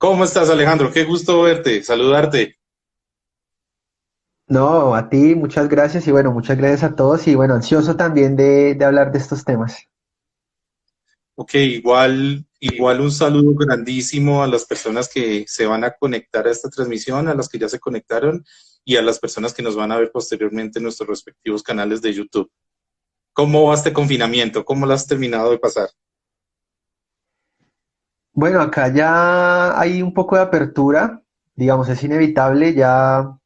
¿Cómo estás, Alejandro? Qué gusto verte, saludarte. No, a ti, muchas gracias y bueno, muchas gracias a todos y bueno, ansioso también de hablar de estos temas. Ok, igual un saludo grandísimo a las personas que se van a conectar a esta transmisión, a las que ya se conectaron y a las personas que nos van a ver posteriormente en nuestros respectivos canales de YouTube. ¿Cómo va este confinamiento? ¿Cómo lo has terminado de pasar? Bueno, acá ya hay un poco de apertura, digamos, es inevitable, ya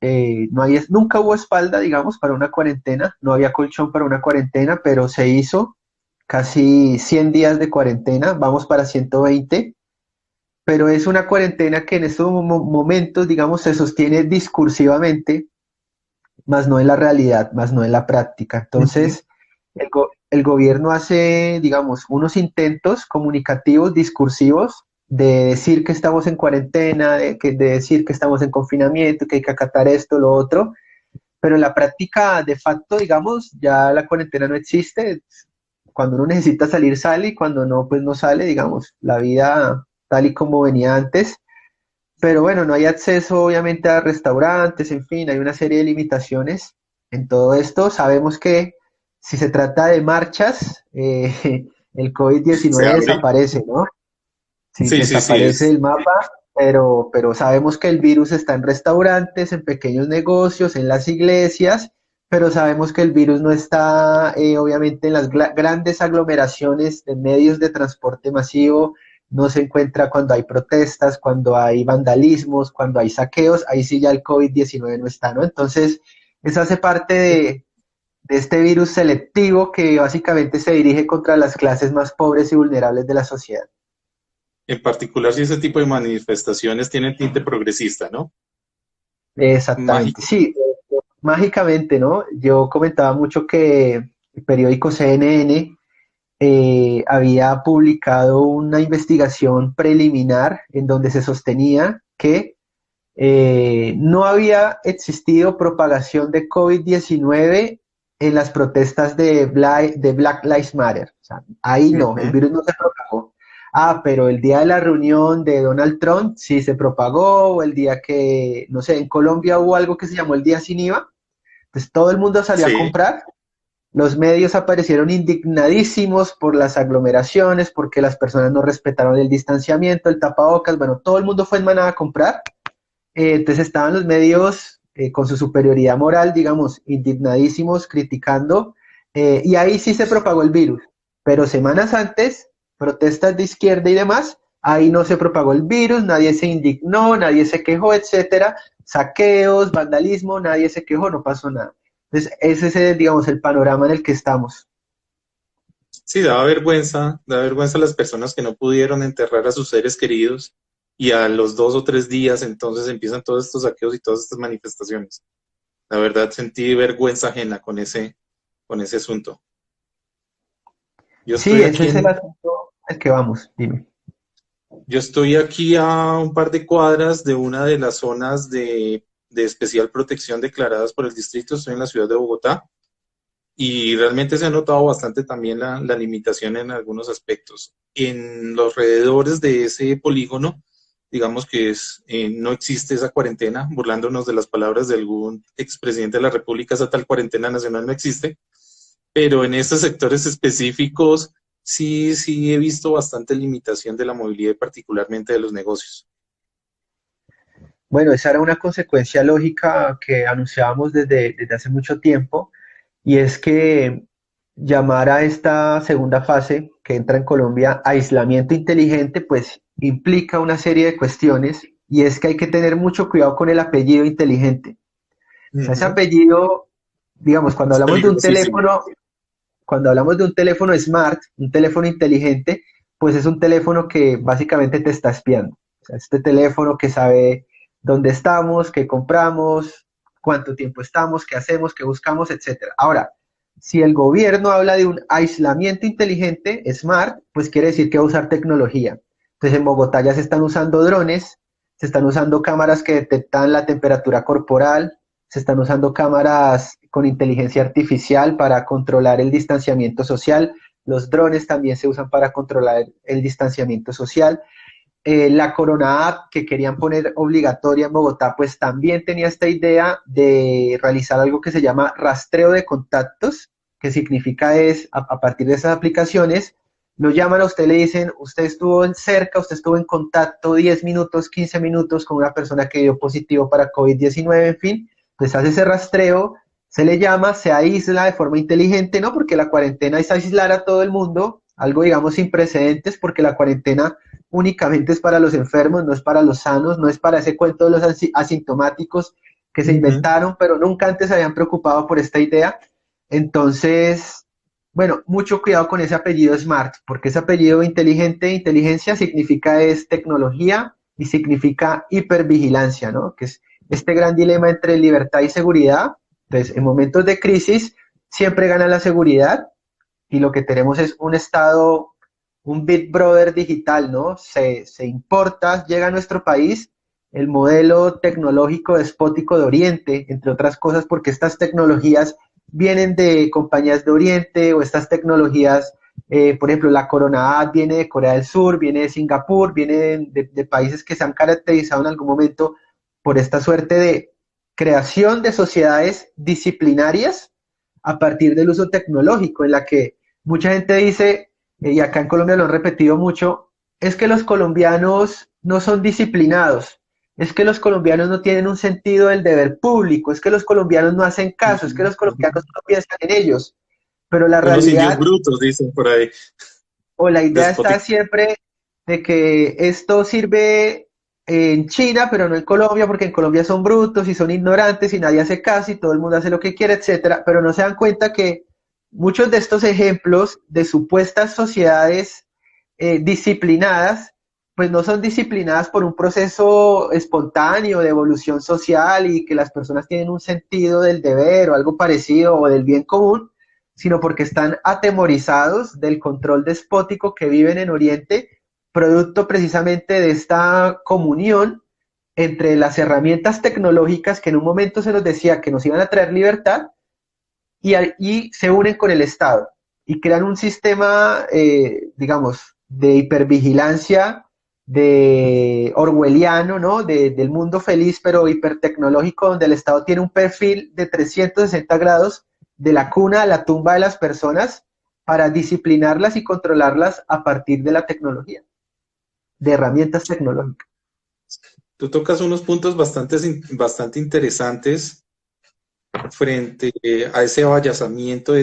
no hay, nunca hubo espalda, digamos, para una cuarentena, no había colchón para una cuarentena, pero se hizo casi 100 días de cuarentena, vamos para 120, pero es una cuarentena que en estos momentos, digamos, se sostiene discursivamente más no en la realidad, más no en la práctica. Ujú. Entonces, el gobierno hace, digamos, unos intentos comunicativos, discursivos, de decir que estamos en cuarentena, de decir que estamos en confinamiento, que hay que acatar esto, lo otro, pero en la práctica, de facto, digamos, ya la cuarentena no existe. Cuando uno necesita salir, sale, y cuando no, pues no sale, digamos, la vida tal y como venía antes. Pero bueno, no hay acceso obviamente a restaurantes, en fin, hay una serie de limitaciones en todo esto. Sabemos que si se trata de marchas, el ¿Se COVID-19 abre? desaparece, ¿no? Sí, Sí, sí, sí, desaparece del mapa, pero sabemos que el virus está en restaurantes, en pequeños negocios, en las iglesias, pero sabemos que el virus no está obviamente en las grandes aglomeraciones de medios de transporte masivo, no se encuentra cuando hay protestas, cuando hay vandalismos, cuando hay saqueos, ahí sí ya el COVID-19 no está, ¿no? Entonces, eso hace parte de este virus selectivo que básicamente se dirige contra las clases más pobres y vulnerables de la sociedad. en particular si ese tipo de manifestaciones tienen tinte progresista, ¿no? Exactamente, Mágico. sí, mágicamente, ¿no? Yo comentaba mucho que el periódico CNN había publicado una investigación preliminar en donde se sostenía que no había existido propagación de COVID-19 en las protestas de Black Lives Matter. O sea, ahí no, el Ujú. virus no se propagó. Ah, pero el día de la reunión de Donald Trump sí se propagó, o el día que, no sé, en Colombia hubo algo que se llamó el día sin IVA. Entonces todo el mundo salió a Sí. comprar, los medios aparecieron indignadísimos por las aglomeraciones, porque las personas no respetaron el distanciamiento, el tapabocas, bueno, todo el mundo fue en manada a comprar. Entonces estaban los medios con su superioridad moral, digamos, indignadísimos, criticando, y ahí sí se propagó el virus. Pero semanas antes, protestas de izquierda y demás, ahí no se propagó el virus, nadie se indignó, nadie se quejó, etcétera. Saqueos, vandalismo, nadie se quejó, no pasó nada. Entonces, ese es, digamos, el panorama en el que estamos. Sí, da vergüenza a las personas que no pudieron enterrar a sus seres queridos y a los 2 o 3 días entonces empiezan todos estos saqueos y todas estas manifestaciones. La verdad sentí vergüenza ajena con ese asunto. Yo Sí, estoy ese aquí es el en, asunto al que vamos, dime. yo estoy aquí a un par de cuadras de una de las zonas de especial protección declaradas por el distrito. Estoy en la ciudad de Bogotá y realmente se ha notado bastante también la limitación en algunos aspectos. En los alrededores de ese polígono, digamos que no existe esa cuarentena, burlándonos de las palabras de algún expresidente de la República, esa tal cuarentena nacional no existe, pero en estos sectores específicos sí he visto bastante limitación de la movilidad y particularmente de los negocios. Bueno, esa era una consecuencia lógica que anunciábamos desde hace mucho tiempo, y es que llamar a esta segunda fase que entra en Colombia aislamiento inteligente, pues implica una serie de cuestiones, y es que hay que tener mucho cuidado con el apellido inteligente. O sea, ese Ujú. apellido, digamos, Es peligrosísimo. cuando hablamos de un teléfono smart, un teléfono inteligente, pues es un teléfono que básicamente te está espiando. O sea, este teléfono que sabe dónde estamos, qué compramos, cuánto tiempo estamos, qué hacemos, qué buscamos, etcétera. Ahora, si el gobierno habla de un aislamiento inteligente, smart, pues quiere decir que va a usar tecnología. Entonces en Bogotá ya se están usando drones, se están usando cámaras que detectan la temperatura corporal, se están usando cámaras con inteligencia artificial para controlar el distanciamiento social. Los drones también se usan para controlar el distanciamiento social. la Corona App, que querían poner obligatoria en Bogotá, pues también tenía esta idea de realizar algo que se llama rastreo de contactos, que significa es, a partir de esas aplicaciones, lo llaman a usted, le dicen, usted estuvo cerca, usted estuvo en contacto 10 minutos, 15 minutos con una persona que dio positivo para COVID-19, en fin, pues hace ese rastreo, se le llama, se aísla de forma inteligente, ¿no? Porque la cuarentena es aislar a todo el mundo, algo digamos sin precedentes, porque la cuarentena únicamente es para los enfermos, no es para los sanos, no es para ese cuento de los asintomáticos que se Ujú. inventaron, pero nunca antes se habían preocupado por esta idea. Entonces, bueno, mucho cuidado con ese apellido Smart, porque ese apellido inteligente, inteligencia significa es tecnología y significa hipervigilancia, ¿no? Que es este gran dilema entre libertad y seguridad. Entonces, en momentos de crisis siempre gana la seguridad y lo que tenemos es un estado, un Big Brother digital, ¿no? Se importa, llega a nuestro país el modelo tecnológico despótico de Oriente, entre otras cosas, porque estas tecnologías vienen de compañías de Oriente o estas tecnologías, por ejemplo, la Corona A viene de Corea del Sur, viene de Singapur, viene de países que se han caracterizado en algún momento por esta suerte de creación de sociedades disciplinarias a partir del uso tecnológico, en la que mucha gente dice, y acá en Colombia lo han repetido mucho, es que los colombianos no son disciplinados, es que los colombianos no tienen un sentido del deber público, es que los colombianos no hacen caso, es que Ujú, los colombianos ujú. no piensan en ellos, pero la Unos indios realidad brutos, dicen por ahí, o la idea está despóticos. siempre de que esto sirve en China, pero no en Colombia, porque en Colombia son brutos y son ignorantes y nadie hace caso y todo el mundo hace lo que quiere, etcétera, pero no se dan cuenta que muchos de estos ejemplos de supuestas sociedades disciplinadas, pues no son disciplinadas por un proceso espontáneo de evolución social y que las personas tienen un sentido del deber o algo parecido o del bien común, sino porque están atemorizados del control despótico que viven en Oriente, producto precisamente de esta comunión entre las herramientas tecnológicas que en un momento se nos decía que nos iban a traer libertad y se unen con el Estado y crean un sistema, digamos, de hipervigilancia, de orwelliano, ¿no? Del mundo feliz, pero hipertecnológico, donde el Estado tiene un perfil de 360 grados de la cuna a la tumba de las personas para disciplinarlas y controlarlas a partir de la tecnología, de herramientas tecnológicas. Tú tocas unos puntos bastante interesantes frente a ese abayazamiento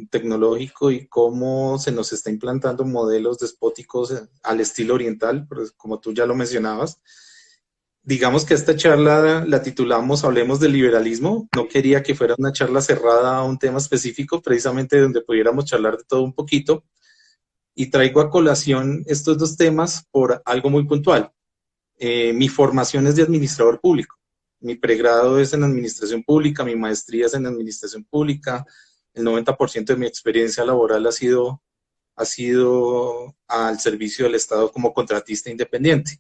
tecnológico y cómo se nos está implantando modelos despóticos al estilo oriental, pues, como tú ya lo mencionabas. Digamos que esta charla la titulamos Hablemos del liberalismo. No quería que fuera una charla cerrada a un tema específico, precisamente donde pudiéramos charlar de todo un poquito. Y traigo a colación estos dos temas por algo muy puntual. Mi formación es de administrador público. Mi pregrado es en administración pública, mi maestría es en administración pública. El 90% de mi experiencia laboral ha sido al servicio del Estado como contratista independiente.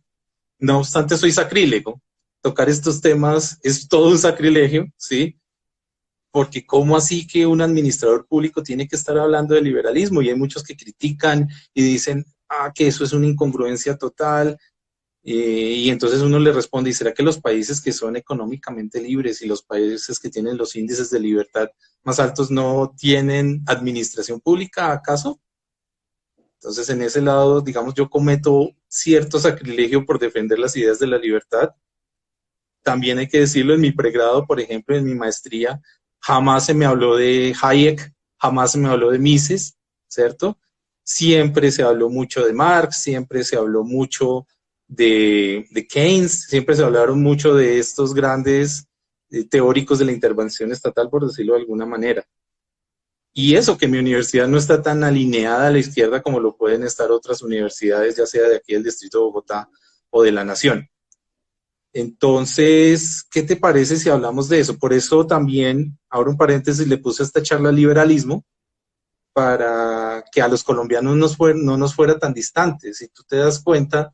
No obstante, soy sacrílego. Tocar estos temas es todo un sacrilegio, ¿sí? Porque ¿cómo así que un administrador público tiene que estar hablando de liberalismo? Y hay muchos que critican y dicen, que eso es una incongruencia total. Y entonces uno le responde, ¿y será que los países que son económicamente libres y los países que tienen los índices de libertad más altos no tienen administración pública, acaso? Entonces, en ese lado, digamos, yo cometo cierto sacrilegio por defender las ideas de la libertad. También hay que decirlo, en mi pregrado, por ejemplo, en mi maestría, jamás se me habló de Hayek, jamás se me habló de Mises, ¿cierto? Siempre se habló mucho de Marx, siempre se habló mucho de Keynes, siempre se hablaron mucho de estos grandes teóricos de la intervención estatal, por decirlo de alguna manera. Y eso, que mi universidad no está tan alineada a la izquierda como lo pueden estar otras universidades, ya sea de aquí del Distrito de Bogotá o de la Nación. Entonces, ¿qué te parece si hablamos de eso? Por eso también, ahora un paréntesis, le puse a esta charla liberalismo para que a los colombianos no nos fuera tan distante. Si tú te das cuenta,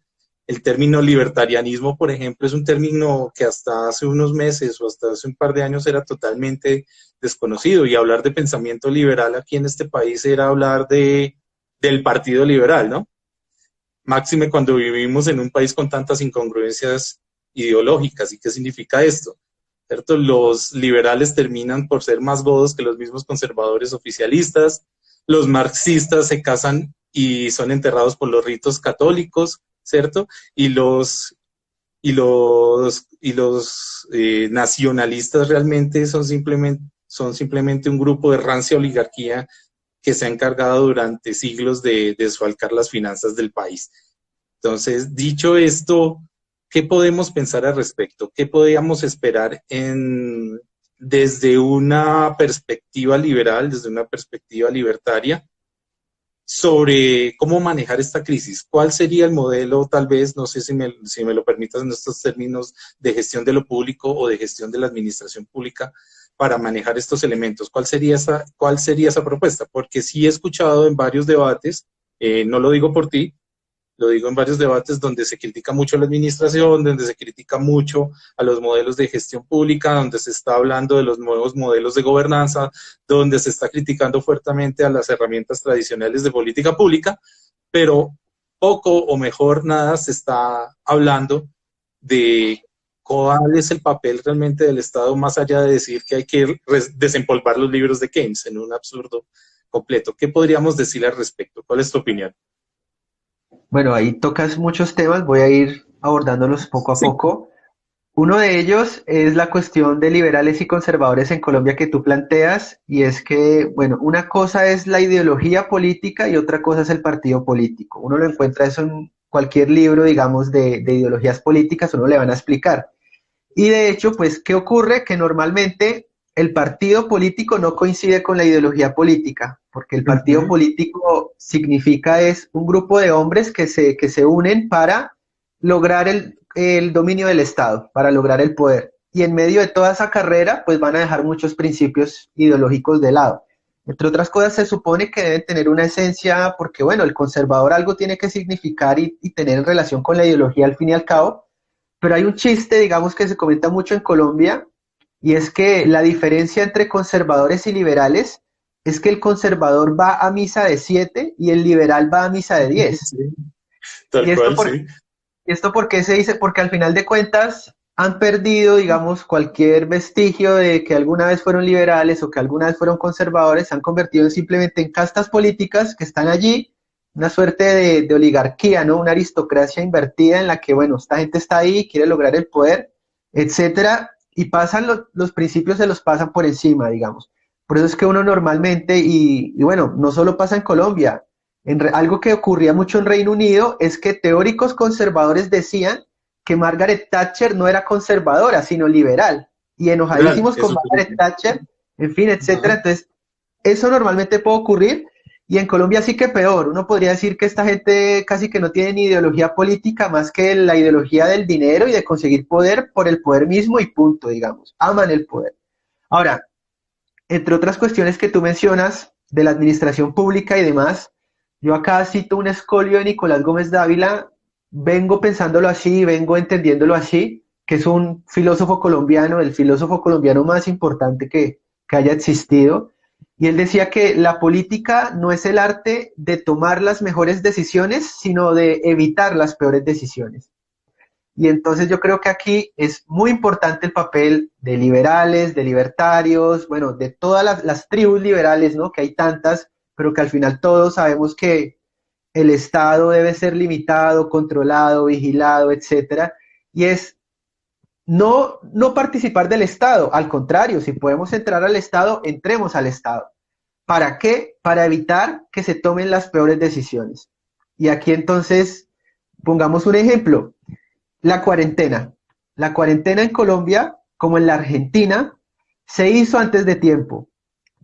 el término libertarianismo, por ejemplo, es un término que hasta hace unos meses o hasta hace un par de años era totalmente desconocido, y hablar de pensamiento liberal aquí en este país era hablar del Partido Liberal, ¿no? máxime cuando vivimos en un país con tantas incongruencias ideológicas. ¿Y qué significa esto? ¿Cierto? Los liberales terminan por ser más godos que los mismos conservadores oficialistas, los marxistas se casan y son enterrados por los ritos católicos, ¿cierto? Y los nacionalistas realmente son simplemente un grupo de rancia oligarquía que se ha encargado durante siglos de desfalcar las finanzas del país. Entonces, dicho esto, ¿qué podemos pensar al respecto? ¿Qué podríamos esperar desde una perspectiva liberal, desde una perspectiva libertaria, sobre cómo manejar esta crisis? ¿Cuál sería el modelo, tal vez, no sé si me lo permitas en estos términos, de gestión de lo público o de gestión de la administración pública para manejar estos elementos? ¿Cuál sería esa propuesta? Porque sí he escuchado en varios debates, no lo digo por ti, lo digo en varios debates donde se critica mucho a la administración, donde se critica mucho a los modelos de gestión pública, donde se está hablando de los nuevos modelos de gobernanza, donde se está criticando fuertemente a las herramientas tradicionales de política pública, pero poco o mejor nada se está hablando de cuál es el papel realmente del Estado, más allá de decir que hay que desempolvar los libros de Keynes en un absurdo completo. ¿Qué podríamos decir al respecto? ¿Cuál es tu opinión? Bueno, ahí tocas muchos temas, voy a ir abordándolos poco a Sí. poco. Uno de ellos es la cuestión de liberales y conservadores en Colombia que tú planteas, y es que, bueno, una cosa es la ideología política y otra cosa es el partido político. Uno lo encuentra eso en cualquier libro, digamos, de ideologías políticas, uno le van a explicar. Y de hecho, pues, ¿qué ocurre? Que normalmente el partido político no coincide con la ideología política, porque el partido político significa es un grupo de hombres que se unen para lograr el dominio del Estado, para lograr el poder. Y en medio de toda esa carrera, pues van a dejar muchos principios ideológicos de lado. Entre otras cosas, se supone que deben tener una esencia, porque bueno, el conservador algo tiene que significar y tener en relación con la ideología al fin y al cabo, pero hay un chiste, digamos, que se comenta mucho en Colombia, y es que la diferencia entre conservadores y liberales es que el conservador va a misa de 7 y el liberal va a misa de 10. Sí, tal ¿Y cual, sí. esto por qué se dice? Porque al final de cuentas han perdido, digamos, cualquier vestigio de que alguna vez fueron liberales o que alguna vez fueron conservadores, se han convertido simplemente en castas políticas que están allí, una suerte de oligarquía, ¿no? Una aristocracia invertida en la que, bueno, esta gente está ahí, quiere lograr el poder, etcétera, y pasan los principios, se los pasan por encima, digamos. Por eso es que uno normalmente, y bueno, no solo pasa en Colombia, algo que ocurría mucho en Reino Unido es que teóricos conservadores decían que Margaret Thatcher no era conservadora, sino liberal, y enojadísimos con Margaret Thatcher, en fin, etcétera. Entonces, eso normalmente puede ocurrir, y en Colombia sí que peor. Uno podría decir que esta gente casi que no tiene ni ideología política más que la ideología del dinero y de conseguir poder por el poder mismo y punto, digamos. Aman el poder. Ahora, entre otras cuestiones que tú mencionas de la administración pública y demás, yo acá cito un escolio de Nicolás Gómez Dávila, vengo pensándolo así, vengo entendiéndolo así, que es un filósofo colombiano, el filósofo colombiano más importante que haya existido, y él decía que la política no es el arte de tomar las mejores decisiones, sino de evitar las peores decisiones. Y entonces yo creo que aquí es muy importante el papel de liberales, de libertarios, bueno, de todas las tribus liberales, ¿no? Que hay tantas, pero que al final todos sabemos que el Estado debe ser limitado, controlado, vigilado, etcétera. Y es no participar del Estado, al contrario, si podemos entrar al Estado, entremos al Estado. ¿Para qué? Para evitar que se tomen las peores decisiones. Y aquí entonces, pongamos un ejemplo. La cuarentena. La cuarentena en Colombia, como en la Argentina, se hizo antes de tiempo.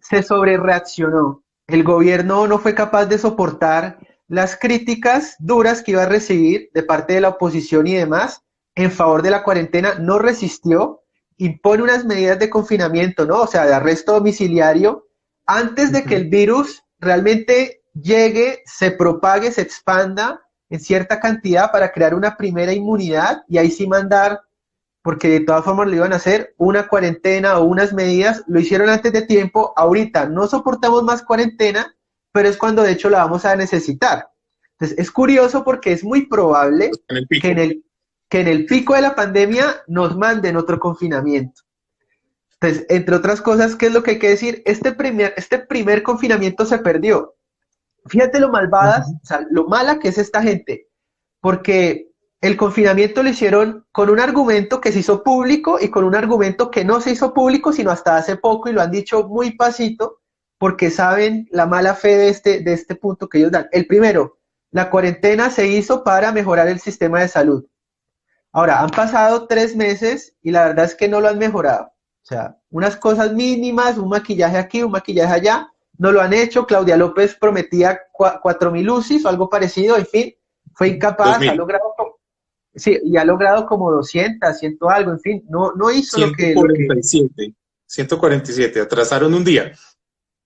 Se sobrereaccionó. El gobierno no fue capaz de soportar las críticas duras que iba a recibir de parte de la oposición y demás en favor de la cuarentena, no resistió, impone unas medidas de confinamiento, ¿no? O sea, de arresto domiciliario, antes de que el virus realmente llegue, se propague, se expanda en cierta cantidad para crear una primera inmunidad y ahí sí mandar, porque de todas formas lo iban a hacer, una cuarentena o unas medidas, lo hicieron antes de tiempo, ahorita no soportamos más cuarentena, pero es cuando de hecho la vamos a necesitar. Entonces, es curioso porque es muy probable En el pico. que en el pico de la pandemia nos manden otro confinamiento. Entonces, entre otras cosas, ¿qué es lo que hay que decir? Este primer confinamiento se perdió. Fíjate lo malvadas, Ujú. o sea, lo mala que es esta gente, porque el confinamiento lo hicieron con un argumento que se hizo público y con un argumento que no se hizo público, sino hasta hace poco, y lo han dicho muy pasito, porque saben la mala fe de este punto que ellos dan. El primero, la cuarentena se hizo para mejorar el sistema de salud. Ahora, han pasado 3 meses y la verdad es que no lo han mejorado. O sea, unas cosas mínimas, un maquillaje aquí, un maquillaje allá, no lo han hecho. Claudia López prometía 4.000 UCIs o algo parecido, en fin, fue incapaz, ha 2000. logrado, sí, y ha logrado como 200, ciento algo, en fin, no hizo lo que, 147. 147. Atrasaron un día.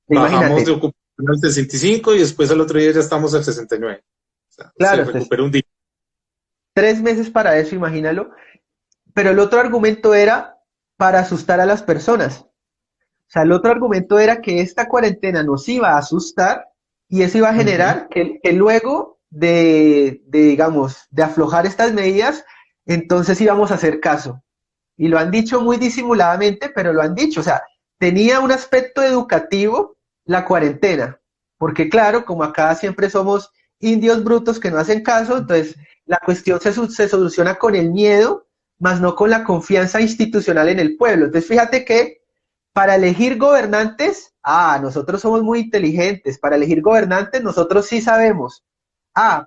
Bajamos de imagínate, ocupación al 65 y después al otro día ya estamos al 69. O sea, se claro, entonces, recuperó un día. 3 meses para eso, imagínalo. Pero el otro argumento era para asustar a las personas. O sea, el otro argumento era que esta cuarentena nos iba a asustar y eso iba a Ujú. generar que luego digamos, de aflojar estas medidas, entonces íbamos a hacer caso. Y lo han dicho muy disimuladamente, pero lo han dicho. O sea, tenía un aspecto educativo la cuarentena, porque claro, como acá siempre somos indios brutos que no hacen caso, entonces la cuestión se soluciona con el miedo, más no con la confianza institucional en el pueblo. Entonces fíjate que para elegir gobernantes, nosotros somos muy inteligentes, para elegir gobernantes nosotros sí sabemos.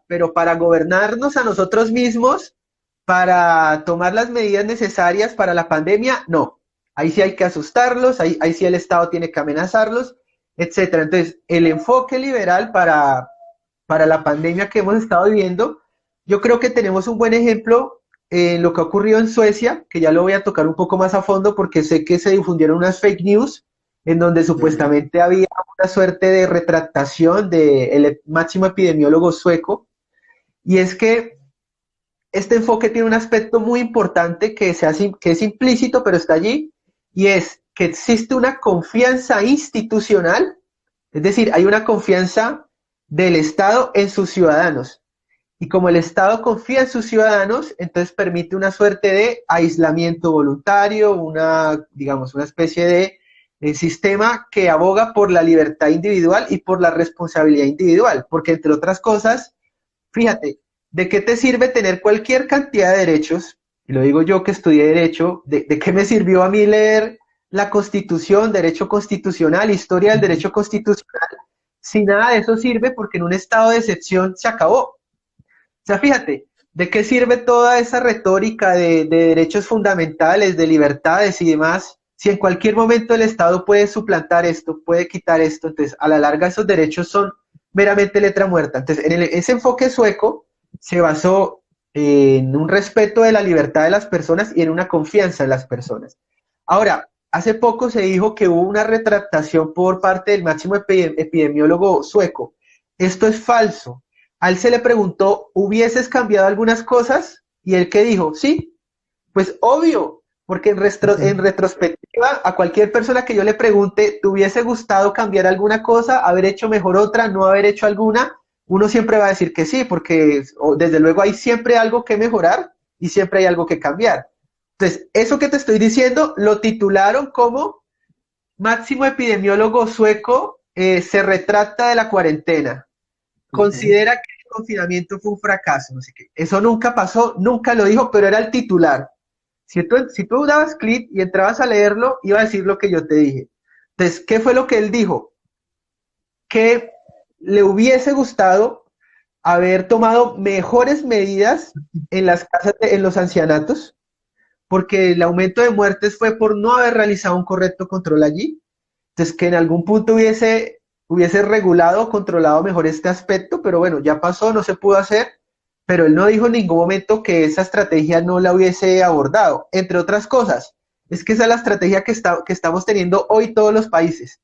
Pero para gobernarnos a nosotros mismos, para tomar las medidas necesarias para la pandemia, no. Ahí sí hay que asustarlos, ahí sí el Estado tiene que amenazarlos, etcétera. Entonces, el enfoque liberal para la pandemia que hemos estado viviendo, yo creo que tenemos un buen ejemplo en lo que ha ocurrido en Suecia, que ya lo voy a tocar un poco más a fondo porque sé que se difundieron unas fake news en donde Ujú. supuestamente había una suerte de retractación del máximo epidemiólogo sueco, y es que este enfoque tiene un aspecto muy importante que es implícito, pero está allí, y es que existe una confianza institucional, es decir, hay una confianza del Estado en sus ciudadanos. Y como el Estado confía en sus ciudadanos, entonces permite una suerte de aislamiento voluntario, digamos, una especie de sistema que aboga por la libertad individual y por la responsabilidad individual. Porque entre otras cosas, fíjate, ¿de qué te sirve tener cualquier cantidad de derechos? Y lo digo yo que estudié derecho, ¿de qué me sirvió a mí leer la Constitución, derecho constitucional, historia del derecho constitucional? Si nada de eso sirve porque en un estado de excepción se acabó. O sea, fíjate, ¿de qué sirve toda esa retórica de derechos fundamentales, de libertades y demás, si en cualquier momento el Estado puede suplantar esto, puede quitar esto? Entonces, a la larga esos derechos son meramente letra muerta. Entonces, ese enfoque sueco se basó en un respeto de la libertad de las personas y en una confianza en las personas. Ahora, hace poco se dijo que hubo una retractación por parte del máximo epidemiólogo sueco. Esto es falso. A él se le preguntó, ¿hubieses cambiado algunas cosas? Y él que dijo, sí, pues obvio, porque en retrospectiva a cualquier persona que yo le pregunte, ¿te hubiese gustado cambiar alguna cosa, haber hecho mejor otra, no haber hecho alguna? Uno siempre va a decir que sí, porque desde luego hay siempre algo que mejorar y siempre hay algo que cambiar. Entonces, eso que te estoy diciendo lo titularon como máximo epidemiólogo sueco se retracta de la cuarentena, Ujú. considera que el confinamiento fue un fracaso, no sé qué. Eso nunca pasó, nunca lo dijo, pero era el titular. Si tú dabas clic y entrabas a leerlo, iba a decir lo que yo te dije. Entonces, ¿qué fue lo que él dijo? Que le hubiese gustado haber tomado mejores medidas en las casas, en los ancianatos, porque el aumento de muertes fue por no haber realizado un correcto control allí. Entonces, que en algún punto hubiese regulado o controlado mejor este aspecto, pero bueno, ya pasó, no se pudo hacer, pero él no dijo en ningún momento que esa estrategia no la hubiese abordado. Entre otras cosas, es que esa es la estrategia que estamos teniendo hoy todos los países.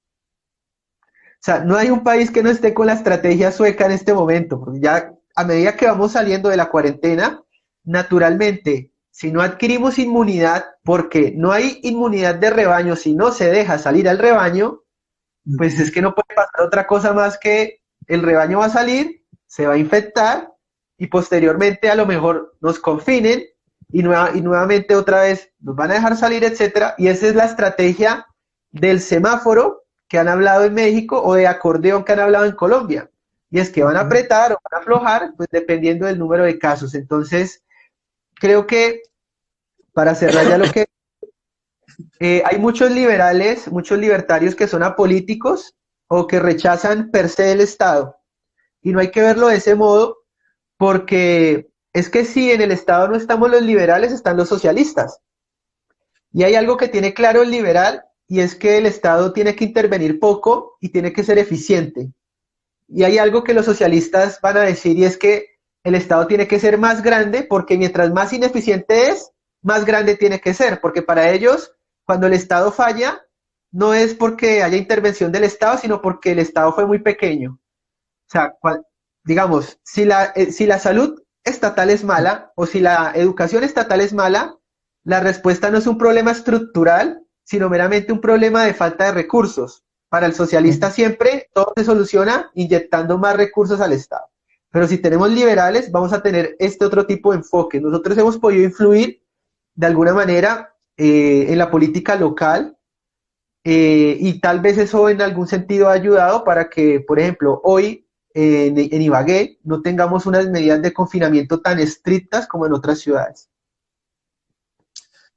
O sea, no hay un país que no esté con la estrategia sueca en este momento, porque ya a medida que vamos saliendo de la cuarentena, naturalmente, si no adquirimos inmunidad, porque no hay inmunidad de rebaño si no se deja salir al rebaño, pues es Ujú. que no puede pasar otra cosa más que el rebaño va a salir, se va a infectar y posteriormente a lo mejor nos confinen y nuevamente otra vez nos van a dejar salir, etcétera. Y esa es la estrategia del semáforo que han hablado en México o de acordeón que han hablado en Colombia. Y es que van a apretar o van a aflojar, pues dependiendo del número de casos. Entonces, creo que para cerrar ya lo que hay muchos liberales, muchos libertarios que son apolíticos o que rechazan per se el Estado. Y no hay que verlo de ese modo porque es que si en el Estado no estamos los liberales, están los socialistas. Y hay algo que tiene claro el liberal y es que el Estado tiene que intervenir poco y tiene que ser eficiente. Y hay algo que los socialistas van a decir y es que el Estado tiene que ser más grande porque mientras más ineficiente es, más grande tiene que ser, porque para ellos, cuando el Estado falla, no es porque haya intervención del Estado, sino porque el Estado fue muy pequeño. O sea, digamos, si la salud estatal es mala o si la educación estatal es mala, la respuesta no es un problema estructural, sino meramente un problema de falta de recursos. Para el socialista siempre todo se soluciona inyectando más recursos al Estado. Pero si tenemos liberales, vamos a tener este otro tipo de enfoque. Nosotros hemos podido influir de alguna manera en la política local y tal vez eso en algún sentido ha ayudado para que, por ejemplo, hoy en Ibagué no tengamos unas medidas de confinamiento tan estrictas como en otras ciudades.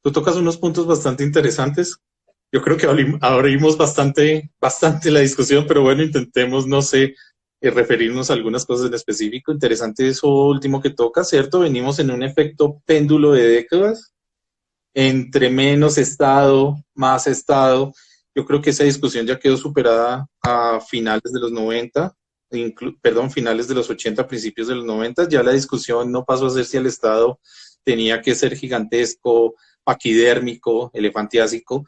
Tú tocas unos puntos bastante interesantes. Yo creo que abrimos bastante la discusión, pero bueno, intentemos, no sé, referirnos a algunas cosas en específico. Interesante eso último que toca, ¿cierto? Venimos en un efecto péndulo de décadas, entre menos Estado, más Estado. Yo creo que esa discusión ya quedó superada a finales de los 90, finales de los 80, principios de los 90. Ya la discusión no pasó a ser si el Estado tenía que ser gigantesco, paquidérmico, elefantiásico,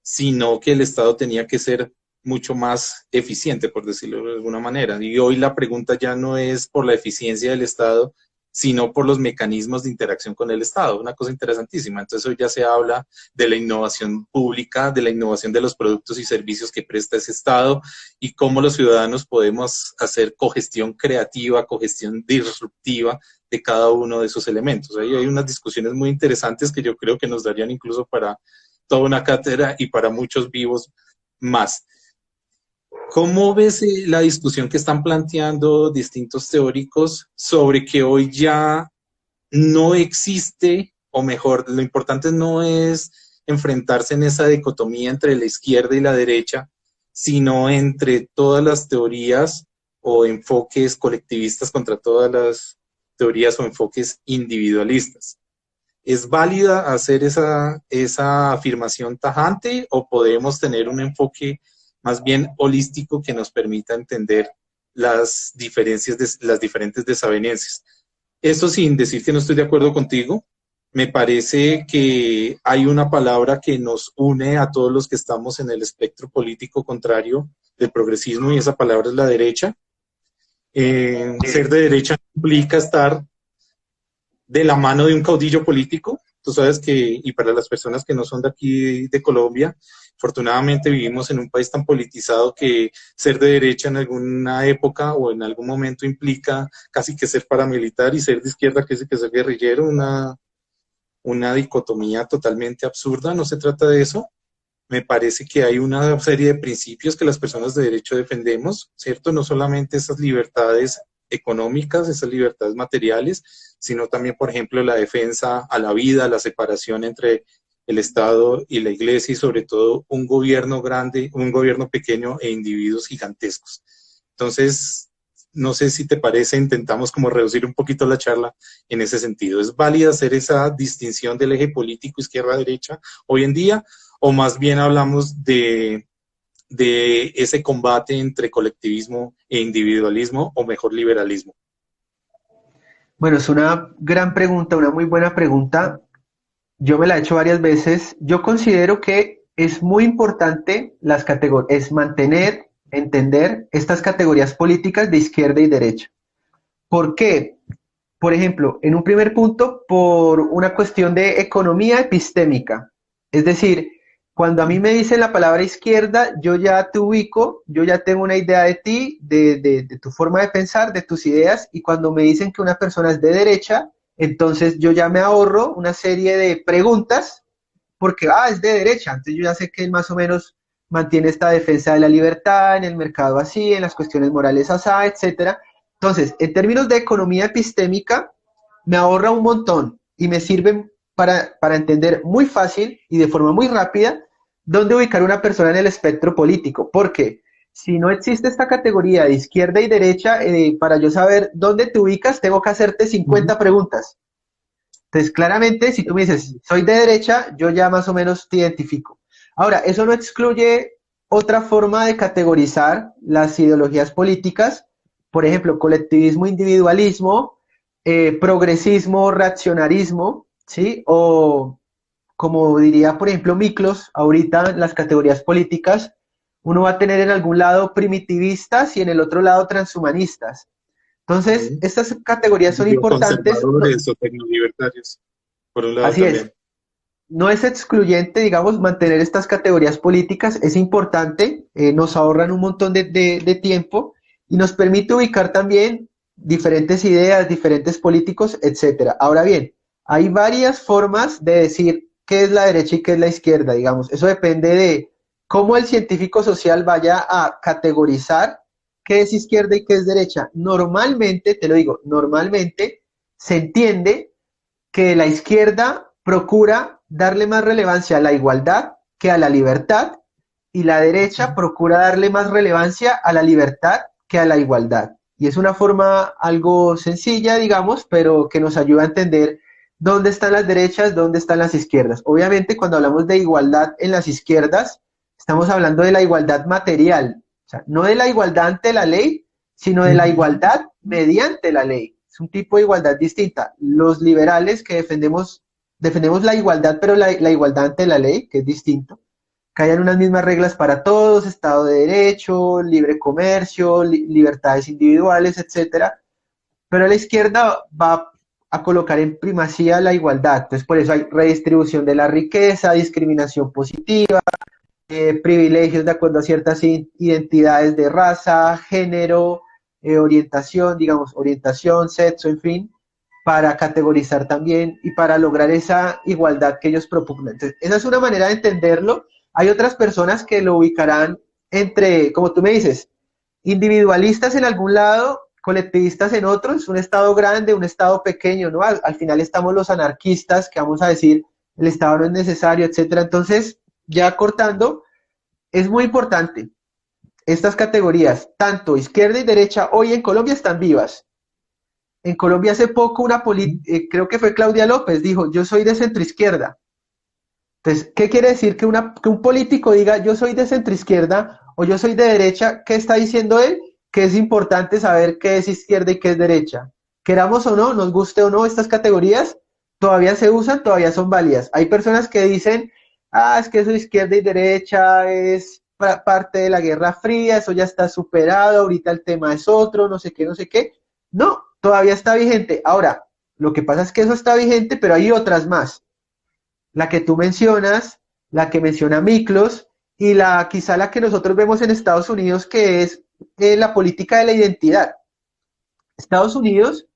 sino que el Estado tenía que ser mucho más eficiente, por decirlo de alguna manera. Y hoy la pregunta ya no es por la eficiencia del Estado, sino por los mecanismos de interacción con el Estado. Una cosa interesantísima. Entonces hoy ya se habla de la innovación pública, de la innovación de los productos y servicios que presta ese Estado y cómo los ciudadanos podemos hacer cogestión creativa, cogestión disruptiva de cada uno de esos elementos. Ahí hay unas discusiones muy interesantes que yo creo que nos darían incluso para toda una cátedra y para muchos vivos más. ¿Cómo ves la discusión que están planteando distintos teóricos sobre que hoy ya no existe, o mejor, lo importante no es enfrentarse en esa dicotomía entre la izquierda y la derecha, sino entre todas las teorías o enfoques colectivistas contra todas las teorías o enfoques individualistas? ¿Es válida hacer esa afirmación tajante o podemos tener un enfoque más bien holístico que nos permita entender las diferentes desavenencias? Eso sin decir que no estoy de acuerdo contigo, me parece que hay una palabra que nos une a todos los que estamos en el espectro político contrario del progresismo y esa palabra es la derecha. Ser de derecha implica estar de la mano de un caudillo político. Tú sabes que, y para las personas que no son de aquí de Colombia, afortunadamente vivimos en un país tan politizado que ser de derecha en alguna época o en algún momento implica casi que ser paramilitar y ser de izquierda casi que ser guerrillero, una dicotomía totalmente absurda. No se trata de eso. Me parece que hay una serie de principios que las personas de derecho defendemos, ¿cierto? No solamente esas libertades económicas, esas libertades materiales, sino también, por ejemplo, la defensa a la vida, la separación entre el Estado y la Iglesia y sobre todo un gobierno grande, un gobierno pequeño e individuos gigantescos. Entonces, no sé si te parece, intentamos como reducir un poquito la charla en ese sentido. ¿Es válida hacer esa distinción del eje político izquierda-derecha hoy en día o más bien hablamos de ese combate entre colectivismo e individualismo o mejor liberalismo? Bueno, es una gran pregunta, una muy buena pregunta. Yo me la he hecho varias veces. Yo considero que es muy importante es mantener, entender estas categorías políticas de izquierda y derecha. ¿Por qué? Por ejemplo, en un primer punto, por una cuestión de economía epistémica. Es decir, Cuando a mí me dicen la palabra izquierda, yo ya te ubico, yo ya tengo una idea de ti, de tu forma de pensar, de tus ideas, y cuando me dicen que una persona es de derecha, entonces yo ya me ahorro una serie de preguntas, porque, es de derecha, entonces yo ya sé que él más o menos mantiene esta defensa de la libertad, en el mercado así, en las cuestiones morales así, etcétera. Entonces, en términos de economía epistémica, me ahorra un montón y me sirve para entender muy fácil y de forma muy rápida dónde ubicar una persona en el espectro político. Porque si no existe esta categoría de izquierda y derecha, para yo saber dónde te ubicas, tengo que hacerte Ujú. 50 preguntas. Entonces, claramente, si tú me dices, soy de derecha, yo ya más o menos te identifico. Ahora, eso no excluye otra forma de categorizar las ideologías políticas, por ejemplo, colectivismo, individualismo, progresismo, reaccionarismo, ¿sí? O como diría, por ejemplo, Miklos, ahorita en las categorías políticas, uno va a tener en algún lado primitivistas y en el otro lado transhumanistas. Entonces, Sí. estas categorías son importantes, no, Conservadores o tecnolibertarios, por un lado así es, también. no es excluyente, digamos, mantener estas categorías políticas, es importante, nos ahorran un montón de tiempo y nos permite ubicar también diferentes ideas, diferentes políticos, etcétera. Ahora bien, hay varias formas de decir qué es la derecha y qué es la izquierda, digamos. Eso depende de cómo el científico social vaya a categorizar qué es izquierda y qué es derecha. Normalmente, te lo digo, normalmente se entiende que la izquierda procura darle más relevancia a la igualdad que a la libertad y la derecha procura darle más relevancia a la libertad que a la igualdad. Y es una forma algo sencilla, digamos, pero que nos ayuda a entender dónde están las derechas, dónde están las izquierdas. Obviamente, cuando hablamos de igualdad en las izquierdas, estamos hablando de la igualdad material, o sea, no de la igualdad ante la ley, sino de la Ujú. igualdad mediante la ley. Es un tipo de igualdad distinta. Los liberales que defendemos la igualdad, pero la igualdad ante la ley, que es distinto, que hayan unas mismas reglas para todos, Estado de Derecho, libre comercio, libertades individuales, etcétera. Pero la izquierda va a colocar en primacía la igualdad. Entonces, por eso hay redistribución de la riqueza, discriminación positiva, privilegios de acuerdo a ciertas identidades de raza, género, orientación, digamos, orientación, sexo, en fin, para categorizar también y para lograr esa igualdad que ellos propugnan. Entonces, esa es una manera de entenderlo. Hay otras personas que lo ubicarán entre, como tú me dices, individualistas en algún lado, colectivistas en otro, es un estado grande, un estado pequeño, ¿no? Al final estamos los anarquistas, que vamos a decir, el estado no es necesario, etcétera. Entonces, ya cortando, es muy importante. Estas categorías, tanto izquierda y derecha, hoy en Colombia están vivas. En Colombia hace poco creo que fue Claudia López, dijo, yo soy de centro izquierda. Entonces, ¿qué quiere decir que un político diga yo soy de centro izquierda o yo soy de derecha? ¿Qué está diciendo él? Que es importante saber qué es izquierda y qué es derecha. Queramos o no, nos guste o no, estas categorías todavía se usan, todavía son válidas. Hay personas que dicen, es que eso de izquierda y derecha es parte de la Guerra Fría, eso ya está superado, ahorita el tema es otro, no sé qué, no sé qué. No, todavía está vigente. Ahora, lo que pasa es que eso está vigente, pero hay otras más, la que tú mencionas, la que menciona Miklos y quizá la que nosotros vemos en Estados Unidos, que es la política de la identidad. Estados Unidos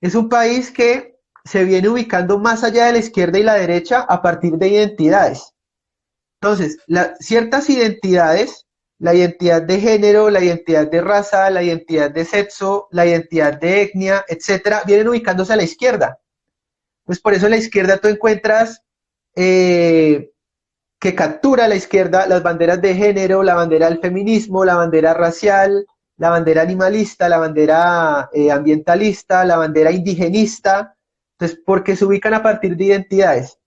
es un país que se viene ubicando más allá de la izquierda y la derecha a partir de identidades. Entonces, ciertas identidades, la identidad de género, la identidad de raza, la identidad de sexo, la identidad de etnia, etcétera, vienen ubicándose a la izquierda. Pues por eso en la izquierda tú encuentras eh, que captura a la izquierda las banderas de género, la bandera del feminismo, la bandera racial, la bandera animalista, la bandera ambientalista, la bandera indigenista, entonces, porque se ubican a partir de identidades.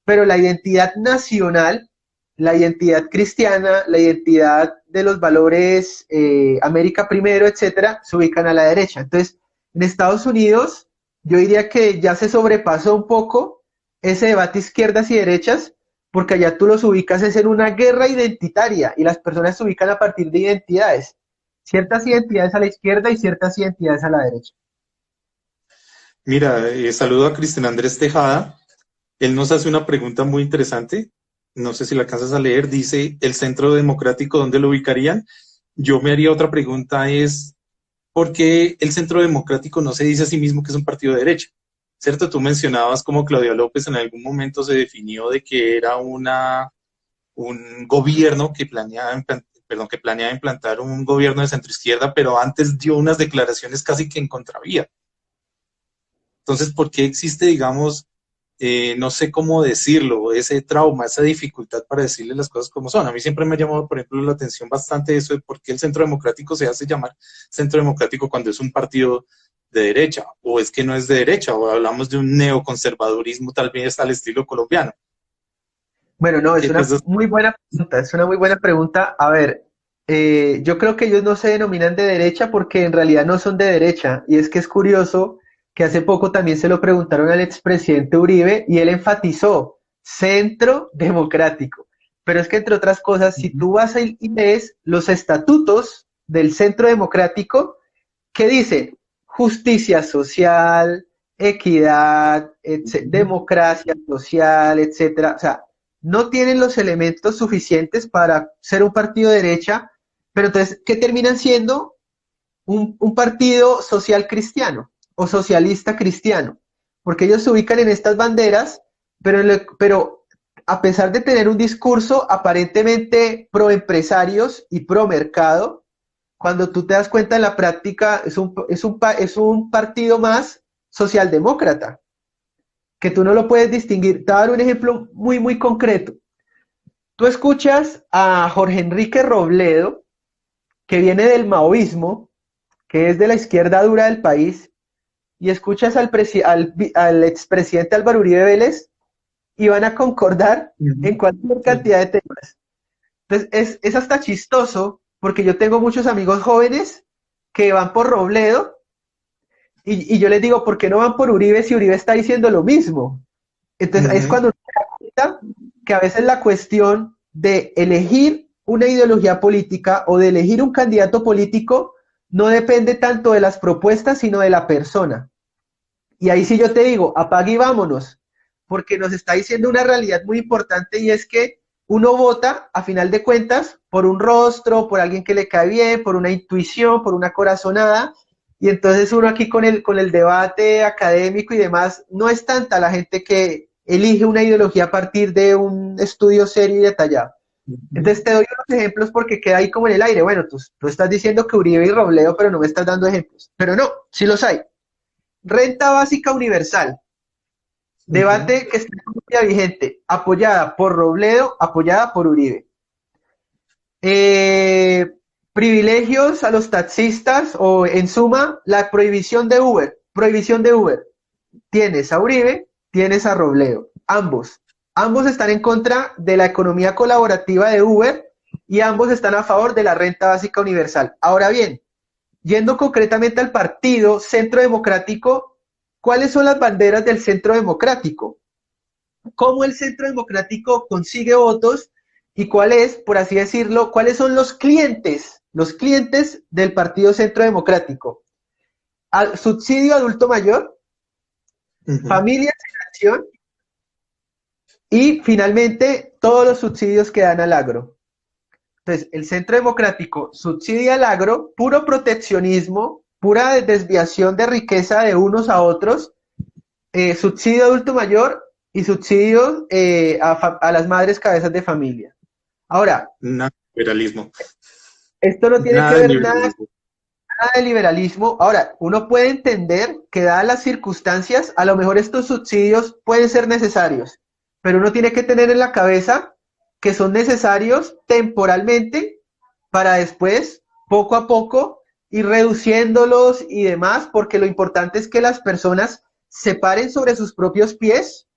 Pero la identidad nacional, la identidad cristiana, la identidad de los valores América primero, etcétera, se ubican a la derecha. Entonces, en Estados Unidos, yo diría que ya se sobrepasó un poco ese debate izquierdas y derechas, porque allá tú los ubicas es en una guerra identitaria y las personas se ubican a partir de identidades. Ciertas identidades a la izquierda y ciertas identidades a la derecha. Mira, saludo a Cristian Andrés Tejada. Él nos hace una pregunta muy interesante. no sé si la alcanzas a leer, dice el Centro Democrático, ¿dónde lo ubicarían? Yo me haría otra pregunta, es ¿por qué el Centro Democrático no se dice a sí mismo que es un partido de derecha? ¿Cierto? Tú mencionabas como Claudia López en algún momento se definió de que era un gobierno que que planeaba implantar un gobierno de centroizquierda, pero antes dio unas declaraciones casi que en contravía. Entonces, ¿por qué existe, digamos, no sé cómo decirlo, ese trauma, esa dificultad para decirle las cosas como son? A mí siempre me ha llamado, por ejemplo, la atención bastante eso de por qué el Centro Democrático se hace llamar Centro Democrático cuando es un partido de derecha, o es que no es de derecha, o hablamos de un neoconservadurismo tal vez al estilo colombiano. Bueno, no, es ¿Qué una piensas? muy buena pregunta, es una muy buena pregunta. A ver, yo creo que ellos no se denominan de derecha porque en realidad no son de derecha. Y es que es curioso que hace poco también se lo preguntaron al expresidente Uribe y él enfatizó centro democrático. Pero es que entre otras cosas, si tú vas y lees los estatutos del centro democrático, ¿qué dicen? Justicia social, equidad, democracia social, etcétera. O sea, no tienen los elementos suficientes para ser un partido de derecha, pero entonces, ¿qué terminan siendo? Un partido social cristiano o socialista cristiano, porque ellos se ubican en estas banderas, pero a pesar de tener un discurso aparentemente pro empresarios y pro mercado, cuando tú te das cuenta en la práctica es un partido más socialdemócrata, que tú no lo puedes distinguir. Te voy a dar un ejemplo muy, muy concreto. Tú escuchas a Jorge Enrique Robledo, que viene del maoísmo, que es de la izquierda dura del país, y escuchas al expresidente Álvaro Uribe Vélez y van a concordar en cualquier Sí. cantidad de temas. Entonces, es hasta chistoso, porque yo tengo muchos amigos jóvenes que van por Robledo, y yo les digo, ¿por qué no van por Uribe si Uribe está diciendo lo mismo? Entonces, es Ujú. cuando uno se da cuenta que a veces la cuestión de elegir una ideología política o de elegir un candidato político no depende tanto de las propuestas, sino de la persona. Y ahí sí yo te digo, apague y vámonos, porque nos está diciendo una realidad muy importante y es que uno vota, a final de cuentas, por un rostro, por alguien que le cae bien, por una intuición, por una corazonada, y entonces uno aquí con el debate académico y demás, no es tanta la gente que elige una ideología a partir de un estudio serio y detallado. Entonces te doy unos ejemplos porque queda ahí como en el aire. Bueno, tú estás diciendo que Uribe y Robledo, pero no me estás dando ejemplos. Pero no, sí los hay. Renta básica universal. Ujú. Debate que está todavía vigente. Apoyada por Robledo, apoyada por Uribe. Eh, Privilegios a los taxistas o en suma la prohibición de Uber. Prohibición de Uber. Tienes a Uribe, tienes a Robledo. Ambos. Ambos están en contra de la economía colaborativa de Uber y ambos están a favor de la renta básica universal. Ahora bien, yendo concretamente al partido Centro Democrático, ¿cuáles son las banderas del Centro Democrático? ¿Cómo el Centro Democrático consigue votos? ¿Y cuál es, por así decirlo, cuáles son los clientes del Partido Centro Democrático? Al subsidio adulto mayor, Ujú. familias en acción y finalmente todos los subsidios que dan al agro. Entonces, el Centro Democrático subsidia al agro, puro proteccionismo, pura desviación de riqueza de unos a otros, subsidio adulto mayor y subsidio a las madres cabezas de familia. Ahora, Nada de liberalismo. esto no tiene que Nada de ver nada, liberalismo. nada de liberalismo. Ahora, uno puede entender que dadas las circunstancias, a lo mejor estos subsidios pueden ser necesarios, pero uno tiene que tener en la cabeza que son necesarios temporalmente para después, poco a poco, ir reduciéndolos y demás, porque lo importante es que las personas se paren sobre sus propios pies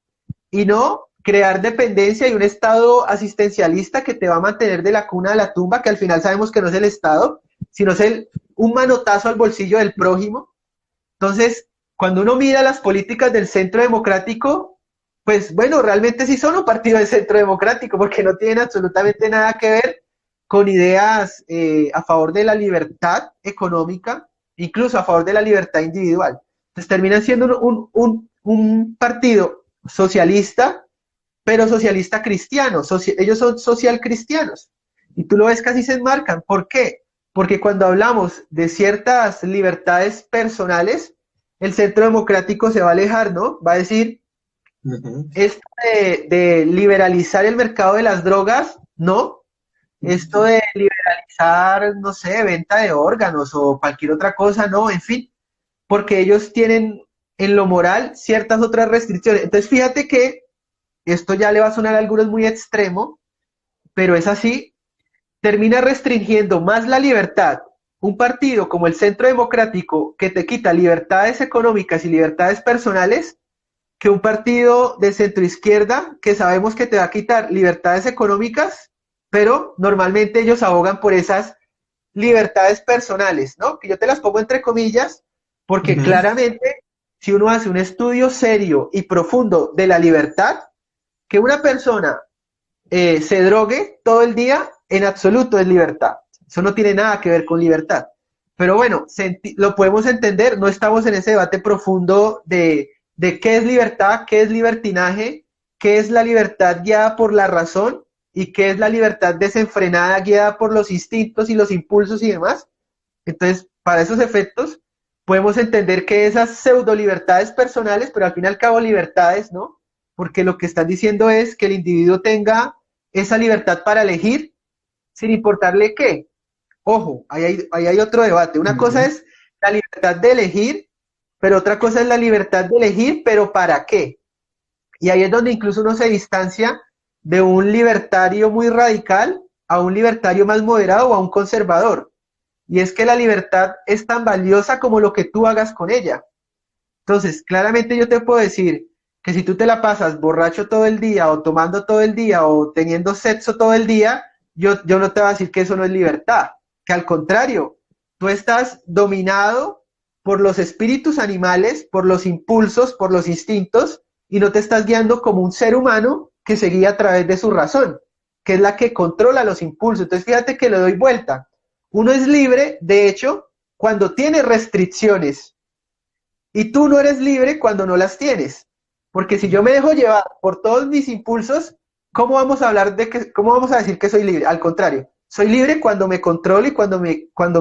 y no crear dependencia y un Estado asistencialista que te va a mantener de la cuna a la tumba, que al final sabemos que no es el Estado, sino es un manotazo al bolsillo del prójimo. Entonces, cuando uno mira las políticas del Centro Democrático, pues bueno, realmente sí son un partido del Centro Democrático, porque no tienen absolutamente nada que ver con ideas a favor de la libertad económica, incluso a favor de la libertad individual. Entonces terminan siendo un partido socialista pero socialista cristiano, ellos son social cristianos. Y tú lo ves, casi se enmarcan. ¿Por qué? Porque cuando hablamos de ciertas libertades personales, el centro democrático se va a alejar, ¿no? Va a decir, esto de liberalizar el mercado de las drogas, no. Esto de liberalizar, no sé, venta de órganos o cualquier otra cosa, no, en fin, porque ellos tienen en lo moral ciertas otras restricciones. Entonces, fíjate que esto ya le va a sonar a algunos muy extremo, pero es así, termina restringiendo más la libertad un partido como el Centro Democrático, que te quita libertades económicas y libertades personales, que un partido de centroizquierda que sabemos que te va a quitar libertades económicas, pero normalmente ellos abogan por esas libertades personales, ¿no? Que yo te las pongo entre comillas, porque claramente si uno hace un estudio serio y profundo de la libertad, que una persona se drogue todo el día, en absoluto es libertad. Eso no tiene nada que ver con libertad. Pero bueno, lo podemos entender, no estamos en ese debate profundo de qué es libertad, qué es libertinaje, qué es la libertad guiada por la razón y qué es la libertad desenfrenada guiada por los instintos y los impulsos y demás. Entonces, para esos efectos, podemos entender que esas pseudo libertades personales, pero al fin y al cabo libertades, ¿no? Porque lo que están diciendo es que el individuo tenga esa libertad para elegir, sin importarle qué. Ojo, ahí hay otro debate. Una cosa es la libertad de elegir, pero otra cosa es la libertad de elegir, pero ¿para qué? Y ahí es donde incluso uno se distancia de un libertario muy radical a un libertario más moderado o a un conservador. Y es que la libertad es tan valiosa como lo que tú hagas con ella. Entonces, claramente yo te puedo decir que si tú te la pasas borracho todo el día o tomando todo el día o teniendo sexo todo el día, yo no te voy a decir que eso no es libertad, que al contrario, tú estás dominado por los espíritus animales, por los impulsos, por los instintos, y no te estás guiando como un ser humano que se guía a través de su razón, que es la que controla los impulsos. Entonces fíjate que le doy vuelta. Uno es libre, de hecho, cuando tiene restricciones, y tú no eres libre cuando no las tienes. Porque si yo me dejo llevar por todos mis impulsos, ¿cómo vamos a hablar cómo vamos a decir que soy libre? Al contrario, soy libre cuando me controlo y cuando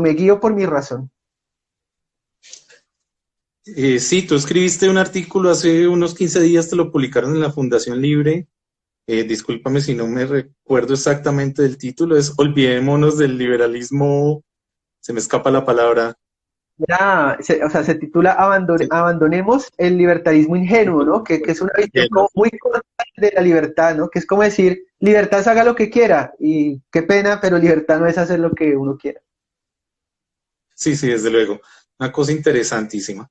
me guío por mi razón. Sí, tú escribiste un artículo hace unos 15 días, te lo publicaron en la Fundación Libre. Discúlpame si no me recuerdo exactamente del título, es Olvidémonos del liberalismo, se me escapa la palabra. Se titula Abandonemos el libertarismo ingenuo, ¿no? Que es una visión muy corta de la libertad, ¿no? Que es como decir, libertad es haga lo que quiera, y qué pena, pero libertad no es hacer lo que uno quiera. Sí, desde luego. Una cosa interesantísima.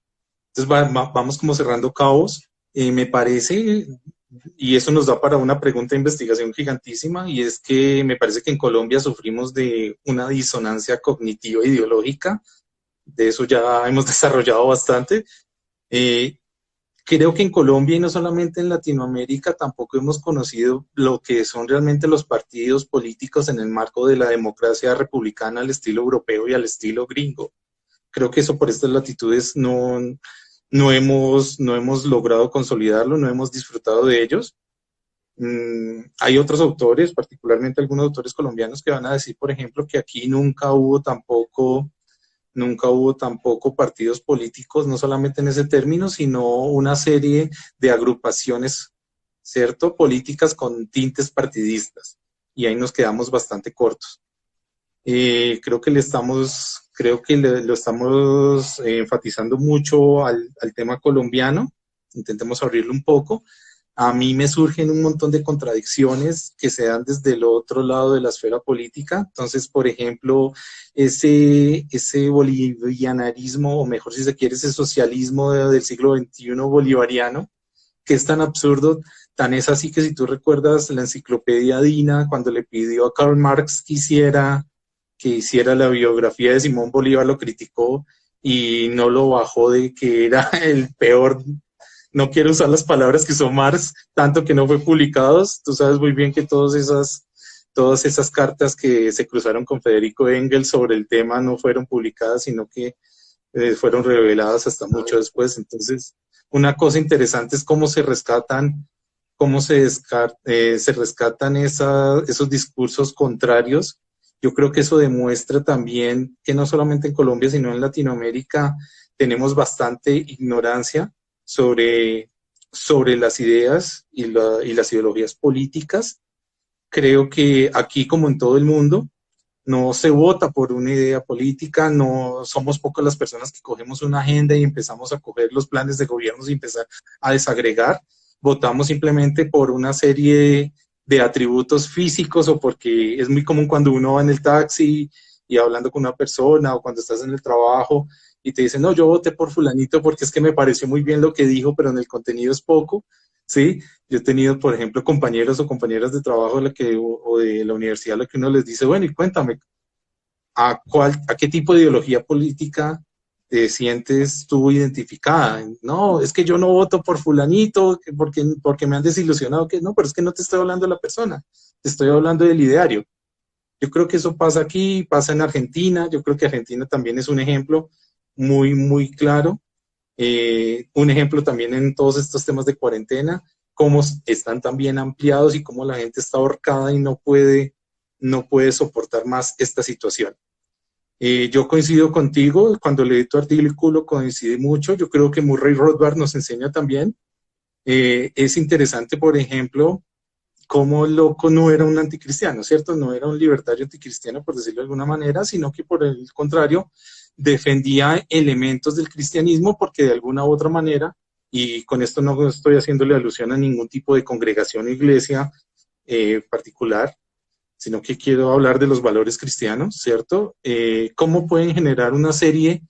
Entonces vamos como cerrando cabos. Me parece, y eso nos da para una pregunta de investigación gigantísima, y es que me parece que en Colombia sufrimos de una disonancia cognitiva ideológica. De eso ya hemos desarrollado bastante. Creo que en Colombia y no solamente en Latinoamérica tampoco hemos conocido lo que son realmente los partidos políticos en el marco de la democracia republicana al estilo europeo y al estilo gringo. Creo que eso por estas latitudes no hemos logrado consolidarlo, no hemos disfrutado de ellos. Hay otros autores, particularmente algunos autores colombianos, que van a decir, por ejemplo, que aquí nunca hubo tampoco partidos políticos, no solamente en ese término, sino una serie de agrupaciones, ¿cierto? Políticas con tintes partidistas. Y ahí nos quedamos bastante cortos. Creo que lo estamos enfatizando mucho al tema colombiano. Intentemos abrirlo un poco. A mí me surgen un montón de contradicciones que se dan desde el otro lado de la esfera política. Entonces, por ejemplo, ese bolivianarismo, o mejor si se quiere, ese socialismo del siglo XXI bolivariano, que es tan absurdo, tan es así que si tú recuerdas la enciclopedia Dina, cuando le pidió a Karl Marx que hiciera la biografía de Simón Bolívar, lo criticó y no lo bajó de que era el peor. No quiero usar las palabras que usó Marx, tanto que no fue publicados. Tú sabes muy bien que todas esas cartas que se cruzaron con Federico Engels sobre el tema no fueron publicadas, sino que fueron reveladas hasta mucho después. Entonces, una cosa interesante es cómo se rescatan cómo se rescatan esos discursos contrarios. Yo creo que eso demuestra también que no solamente en Colombia, sino en Latinoamérica tenemos bastante ignorancia sobre las ideas y las ideologías políticas. Creo que aquí, como en todo el mundo, no se vota por una idea política, no somos pocas las personas que cogemos una agenda y empezamos a coger los planes de gobiernos y empezar a desagregar. Votamos simplemente por una serie de atributos físicos o porque es muy común cuando uno va en el taxi y hablando con una persona o cuando estás en el trabajo y te dicen, no, yo voté por fulanito porque es que me pareció muy bien lo que dijo, pero en el contenido es poco, ¿sí? Yo he tenido, por ejemplo, compañeros o compañeras de trabajo o de la universidad, lo que uno les dice, bueno, y cuéntame, ¿a qué tipo de ideología política te sientes tú identificada? No, es que yo no voto por fulanito porque me han desilusionado. Que no, pero es que no te estoy hablando de la persona, te estoy hablando del ideario. Yo creo que eso pasa aquí, pasa en Argentina. Yo creo que Argentina también es un ejemplo muy, muy claro. Un ejemplo también en todos estos temas de cuarentena, cómo están tan bien ampliados y cómo la gente está ahorcada y no puede soportar más esta situación. Yo coincido contigo, cuando leí tu artículo coincidí mucho. Yo creo que Murray Rothbard nos enseña también. Es interesante, por ejemplo, cómo Loco no era un anticristiano, ¿cierto? No era un libertario anticristiano, por decirlo de alguna manera, sino que por el contrario, defendía elementos del cristianismo porque de alguna u otra manera, y con esto no estoy haciéndole alusión a ningún tipo de congregación o iglesia particular, sino que quiero hablar de los valores cristianos, ¿cierto? Cómo pueden generar una serie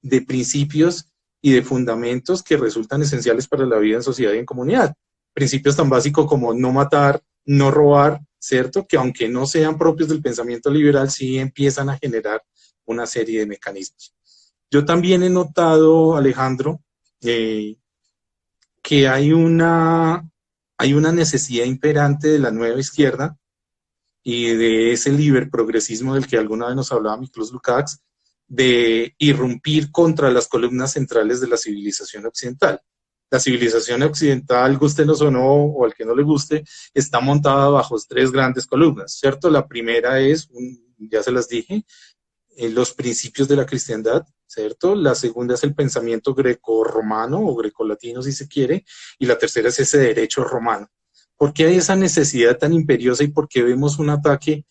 de principios y de fundamentos que resultan esenciales para la vida en sociedad y en comunidad. Principios tan básicos como no matar, no robar, ¿cierto? Que aunque no sean propios del pensamiento liberal, sí empiezan a generar una serie de mecanismos. Yo también he notado, Alejandro, que hay una necesidad imperante de la nueva izquierda y de ese liberprogresismo del que alguna vez nos hablaba Miklos Lukács, de irrumpir contra las columnas centrales de la civilización occidental. La civilización occidental, gustenos o no, o al que no le guste, está montada bajo 3 grandes columnas, ¿cierto? La primera es, ya se las dije, los principios de la cristiandad, ¿cierto? La segunda es el pensamiento greco-romano o grecolatino, si se quiere, y la tercera es ese derecho romano. ¿Por qué hay esa necesidad tan imperiosa y por qué vemos un ataque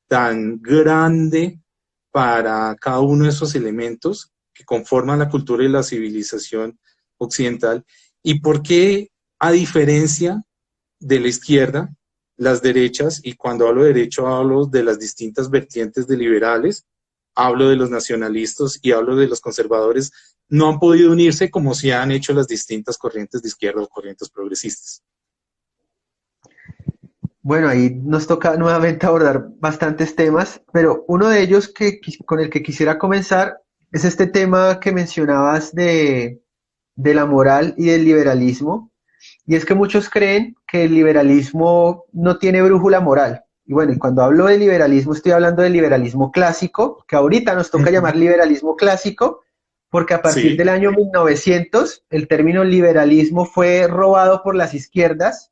tan grande para cada uno de esos elementos que conforman la cultura y la civilización occidental? ¿Y por qué, a diferencia de la izquierda, las derechas, y cuando hablo de derecho hablo de las distintas vertientes de liberales, hablo de los nacionalistas y hablo de los conservadores, no han podido unirse como si han hecho las distintas corrientes de izquierda o corrientes progresistas? Bueno, ahí nos toca nuevamente abordar bastantes temas, pero uno de ellos con el que quisiera comenzar es este tema que mencionabas de la moral y del liberalismo. Y es que muchos creen que el liberalismo no tiene brújula moral. Y bueno, y cuando hablo de liberalismo estoy hablando del liberalismo clásico, que ahorita nos toca llamar liberalismo clásico, porque a partir del año 1900 el término liberalismo fue robado por las izquierdas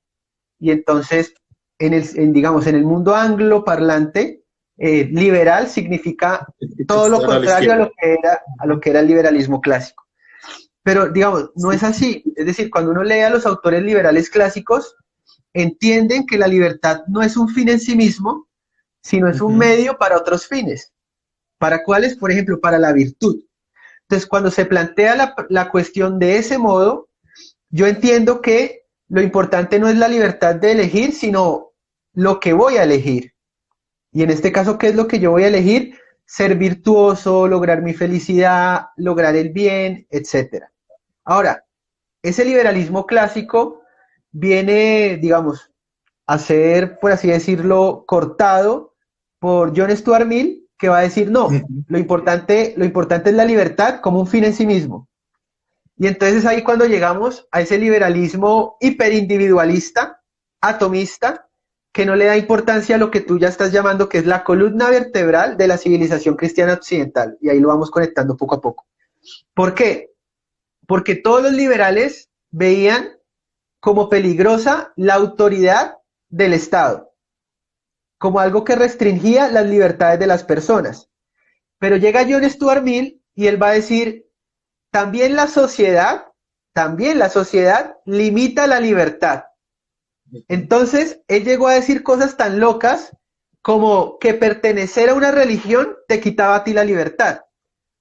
y entonces digamos, en el mundo angloparlante, liberal significa todo lo contrario a lo que era el liberalismo clásico. Pero, digamos, no es así. Es decir, cuando uno lee a los autores liberales clásicos, entienden que la libertad no es un fin en sí mismo, sino es un medio para otros fines. ¿Para cuáles? Por ejemplo, para la virtud. Entonces, cuando se plantea la cuestión de ese modo, yo entiendo que lo importante no es la libertad de elegir, sino lo que voy a elegir. Y en este caso, ¿qué es lo que yo voy a elegir? Ser virtuoso, lograr mi felicidad, lograr el bien, etc. Ahora, ese liberalismo clásico viene, digamos, a ser, por así decirlo, cortado por John Stuart Mill, que va a decir, no, lo importante es la libertad como un fin en sí mismo. Y entonces ahí cuando llegamos a ese liberalismo hiperindividualista, atomista, que no le da importancia a lo que tú ya estás llamando que es la columna vertebral de la civilización cristiana occidental. Y ahí lo vamos conectando poco a poco. ¿Por qué? Porque todos los liberales veían como peligrosa la autoridad del Estado, como algo que restringía las libertades de las personas. Pero llega John Stuart Mill y él va a decir, también la sociedad limita la libertad. Entonces, él llegó a decir cosas tan locas como que pertenecer a una religión te quitaba a ti la libertad.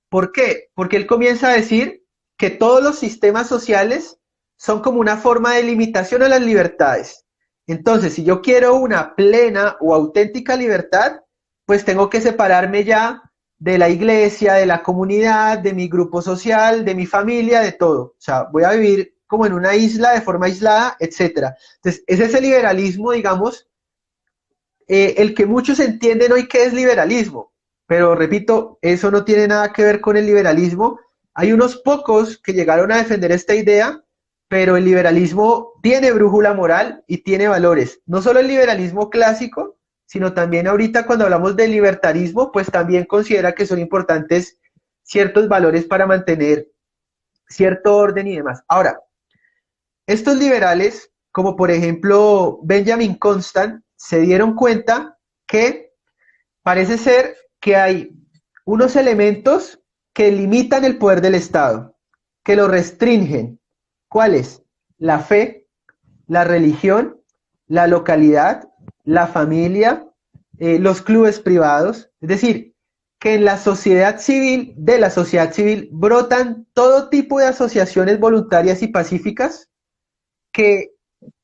¿Por qué? Porque él comienza a decir que todos los sistemas sociales son como una forma de limitación a las libertades. Entonces, si yo quiero una plena o auténtica libertad, pues tengo que separarme ya de la iglesia, de la comunidad, de mi grupo social, de mi familia, de todo. O sea, voy a vivir como en una isla de forma aislada, etcétera. Entonces, ese es el liberalismo, digamos, el que muchos entienden hoy que es liberalismo. Pero repito, eso no tiene nada que ver con el liberalismo. Hay unos pocos que llegaron a defender esta idea, pero el liberalismo tiene brújula moral y tiene valores. No solo el liberalismo clásico, sino también ahorita cuando hablamos de libertarismo, pues también considera que son importantes ciertos valores para mantener cierto orden y demás. Ahora, estos liberales, como por ejemplo Benjamin Constant, se dieron cuenta que parece ser que hay unos elementos que limitan el poder del Estado, que lo restringen. ¿Cuáles? La fe, la religión, la localidad, la familia, los clubes privados. Es decir, que en la sociedad civil, de la sociedad civil, brotan todo tipo de asociaciones voluntarias y pacíficas que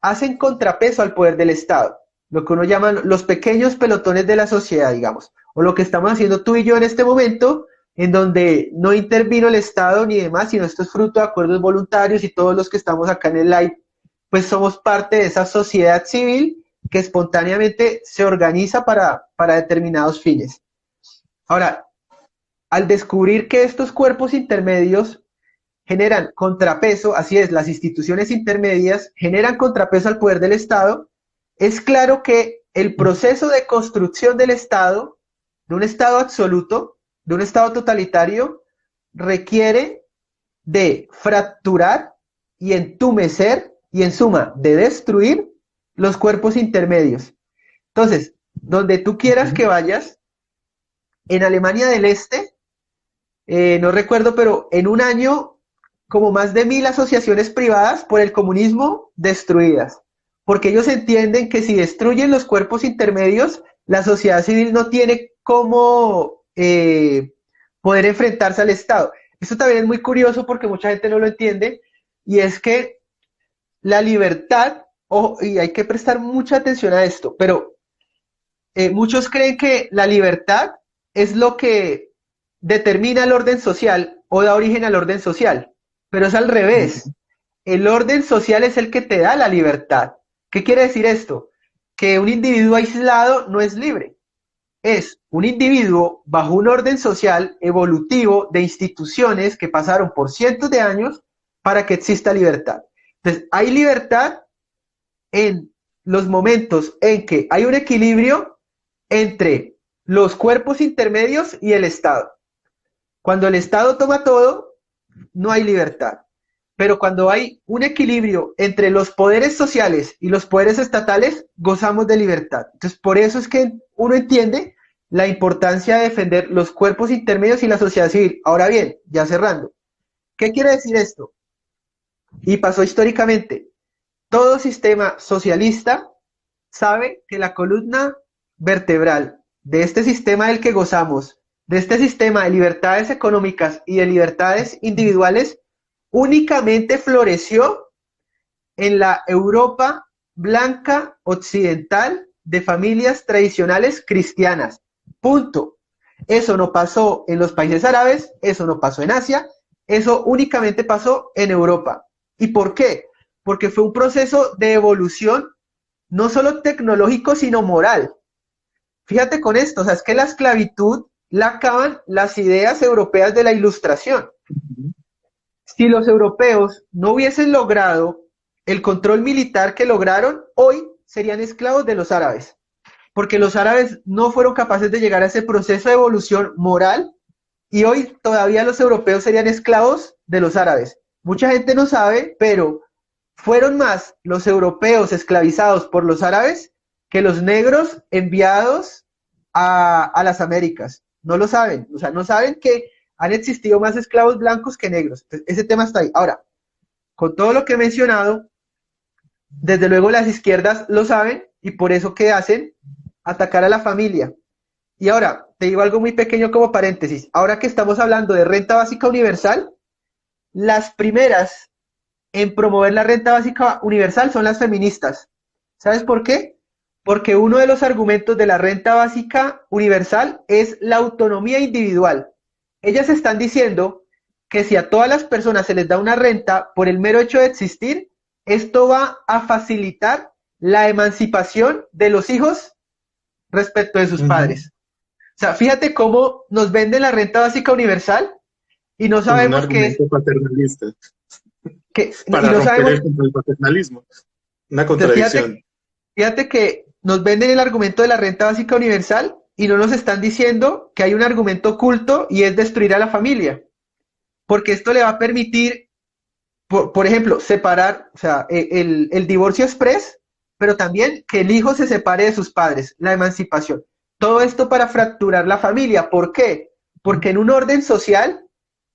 hacen contrapeso al poder del Estado, lo que uno llama los pequeños pelotones de la sociedad, digamos, o lo que estamos haciendo tú y yo en este momento, en donde no intervino el Estado ni demás, sino esto es fruto de acuerdos voluntarios y todos los que estamos acá en el live, pues somos parte de esa sociedad civil que espontáneamente se organiza para determinados fines. Ahora, al descubrir que estos cuerpos intermedios generan contrapeso, así es, las instituciones intermedias generan contrapeso al poder del Estado, es claro que el proceso de construcción del Estado, de un Estado absoluto, de un Estado totalitario, requiere de fracturar y entumecer y en suma de destruir los cuerpos intermedios. Entonces, donde tú quieras que vayas, en Alemania del Este, no recuerdo, pero en un año como más de 1000 asociaciones privadas por el comunismo destruidas, porque ellos entienden que si destruyen los cuerpos intermedios, la sociedad civil no tiene cómo poder enfrentarse al Estado. Esto también es muy curioso porque mucha gente no lo entiende, y es que la libertad, y hay que prestar mucha atención a esto, pero muchos creen que la libertad es lo que determina el orden social o da origen al orden social. Pero es al revés. El orden social es el que te da la libertad. ¿Qué quiere decir esto? Que un individuo aislado no es libre. Es un individuo bajo un orden social evolutivo de instituciones que pasaron por cientos de años para que exista libertad. Entonces, hay libertad en los momentos en que hay un equilibrio entre los cuerpos intermedios y el Estado. Cuando el Estado toma todo, no hay libertad. Pero cuando hay un equilibrio entre los poderes sociales y los poderes estatales, gozamos de libertad. Entonces, por eso es que uno entiende la importancia de defender los cuerpos intermedios y la sociedad civil. Ahora bien, ya cerrando, ¿qué quiere decir esto? Y pasó históricamente. Todo sistema socialista sabe que la columna vertebral de este sistema del que gozamos, de este sistema de libertades económicas y de libertades individuales, únicamente floreció en la Europa blanca occidental de familias tradicionales cristianas. Punto. Eso no pasó en los países árabes, eso no pasó en Asia, eso únicamente pasó en Europa. ¿Y por qué? Porque fue un proceso de evolución no solo tecnológico, sino moral. Fíjate con esto, o sea, es que la esclavitud la acaban las ideas europeas de la Ilustración. Si los europeos no hubiesen logrado el control militar que lograron, hoy serían esclavos de los árabes, porque los árabes no fueron capaces de llegar a ese proceso de evolución moral y hoy todavía los europeos serían esclavos de los árabes. Mucha gente no sabe, pero fueron más los europeos esclavizados por los árabes que los negros enviados a las Américas. No lo saben, o sea, no saben que han existido más esclavos blancos que negros. Entonces, ese tema está ahí. Ahora, con todo lo que he mencionado, desde luego las izquierdas lo saben y por eso ¿qué hacen? Atacar a la familia. Y ahora, te digo algo muy pequeño como paréntesis. Ahora que estamos hablando de renta básica universal, las primeras en promover la renta básica universal son las feministas. ¿Sabes por qué? Porque uno de los argumentos de la renta básica universal es la autonomía individual. Ellas están diciendo que si a todas las personas se les da una renta por el mero hecho de existir, esto va a facilitar la emancipación de los hijos respecto de sus padres. O sea, fíjate cómo nos venden la renta básica universal y no sabemos qué es. Paternalista. Para no romper el paternalismo. Una contradicción. Fíjate que nos venden el argumento de la renta básica universal y no nos están diciendo que hay un argumento oculto y es destruir a la familia. Porque esto le va a permitir, por ejemplo, separar, o sea, el divorcio express, pero también que el hijo se separe de sus padres, la emancipación. Todo esto para fracturar la familia. ¿Por qué? Porque en un orden social,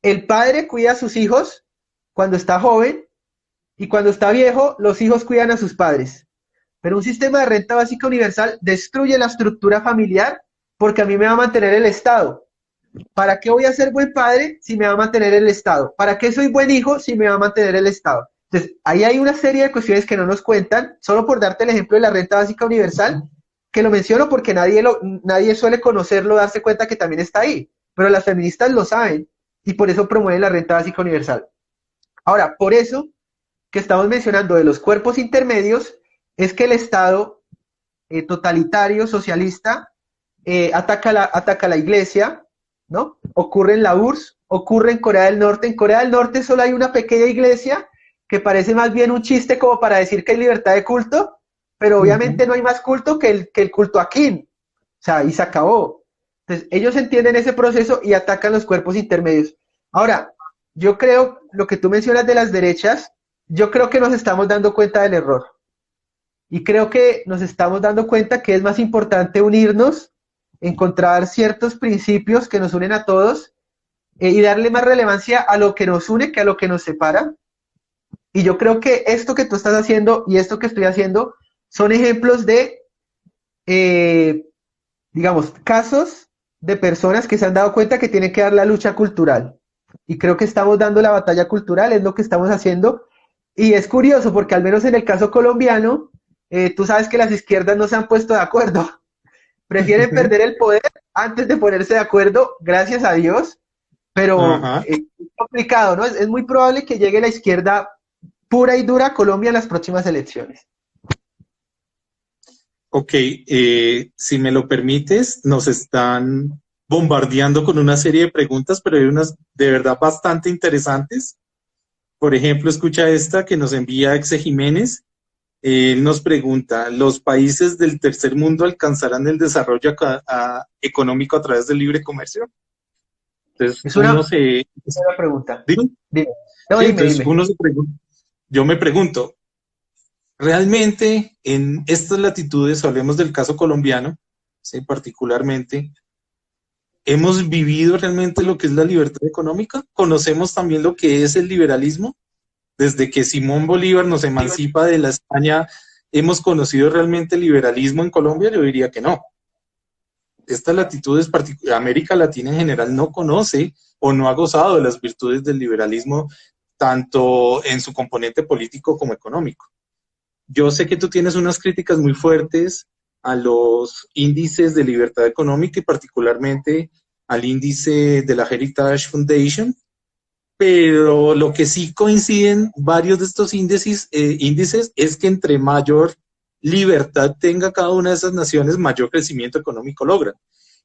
el padre cuida a sus hijos cuando está joven y cuando está viejo, los hijos cuidan a sus padres. Pero un sistema de renta básica universal destruye la estructura familiar porque a mí me va a mantener el Estado. ¿Para qué voy a ser buen padre si me va a mantener el Estado? ¿Para qué soy buen hijo si me va a mantener el Estado? Entonces, ahí hay una serie de cuestiones que no nos cuentan, solo por darte el ejemplo de la renta básica universal, que lo menciono porque nadie suele conocerlo, darse cuenta que también está ahí, pero las feministas lo saben y por eso promueven la renta básica universal. Ahora, por eso que estamos mencionando de los cuerpos intermedios, es que el Estado totalitario, socialista, ataca a la iglesia, ¿no? Ocurre en la URSS, ocurre en Corea del Norte. En Corea del Norte solo hay una pequeña iglesia que parece más bien un chiste como para decir que hay libertad de culto, pero obviamente no hay más culto que el culto a Kim. O sea, y se acabó. Entonces, ellos entienden ese proceso y atacan los cuerpos intermedios. Ahora, yo creo, lo que tú mencionas de las derechas, yo creo que nos estamos dando cuenta del error. Y creo que nos estamos dando cuenta que es más importante unirnos, encontrar ciertos principios que nos unen a todos y darle más relevancia a lo que nos une que a lo que nos separa. Y yo creo que esto que tú estás haciendo y esto que estoy haciendo son ejemplos de, digamos, casos de personas que se han dado cuenta que tienen que dar la lucha cultural. Y creo que estamos dando la batalla cultural, es lo que estamos haciendo. Y es curioso porque al menos en el caso colombiano, tú sabes que las izquierdas no se han puesto de acuerdo. Prefieren perder el poder antes de ponerse de acuerdo, gracias a Dios. Pero es complicado, ¿no? Es muy probable que llegue la izquierda pura y dura a Colombia en las próximas elecciones. Ok, si me lo permites, nos están bombardeando con una serie de preguntas, pero hay unas de verdad bastante interesantes. Por ejemplo, escucha esta que nos envía Exe Jiménez. Nos pregunta, ¿los países del tercer mundo alcanzarán el desarrollo económico a través del libre comercio? Entonces, es una pregunta. ¿Dime? No, sí, dime, entonces dime. uno se pregunta, yo me pregunto, ¿realmente en estas latitudes, hablemos del caso colombiano, ¿sí? Particularmente, ¿hemos vivido realmente lo que es la libertad económica? ¿Conocemos también lo que es el liberalismo? Desde que Simón Bolívar nos emancipa de la España, ¿hemos conocido realmente el liberalismo en Colombia? Yo diría que no. Estas latitudes, América Latina en general, no conoce o no ha gozado de las virtudes del liberalismo, tanto en su componente político como económico. Yo sé que tú tienes unas críticas muy fuertes a los índices de libertad económica y particularmente al índice de la Heritage Foundation, pero lo que sí coinciden varios de estos índices es que entre mayor libertad tenga cada una de esas naciones, mayor crecimiento económico logran.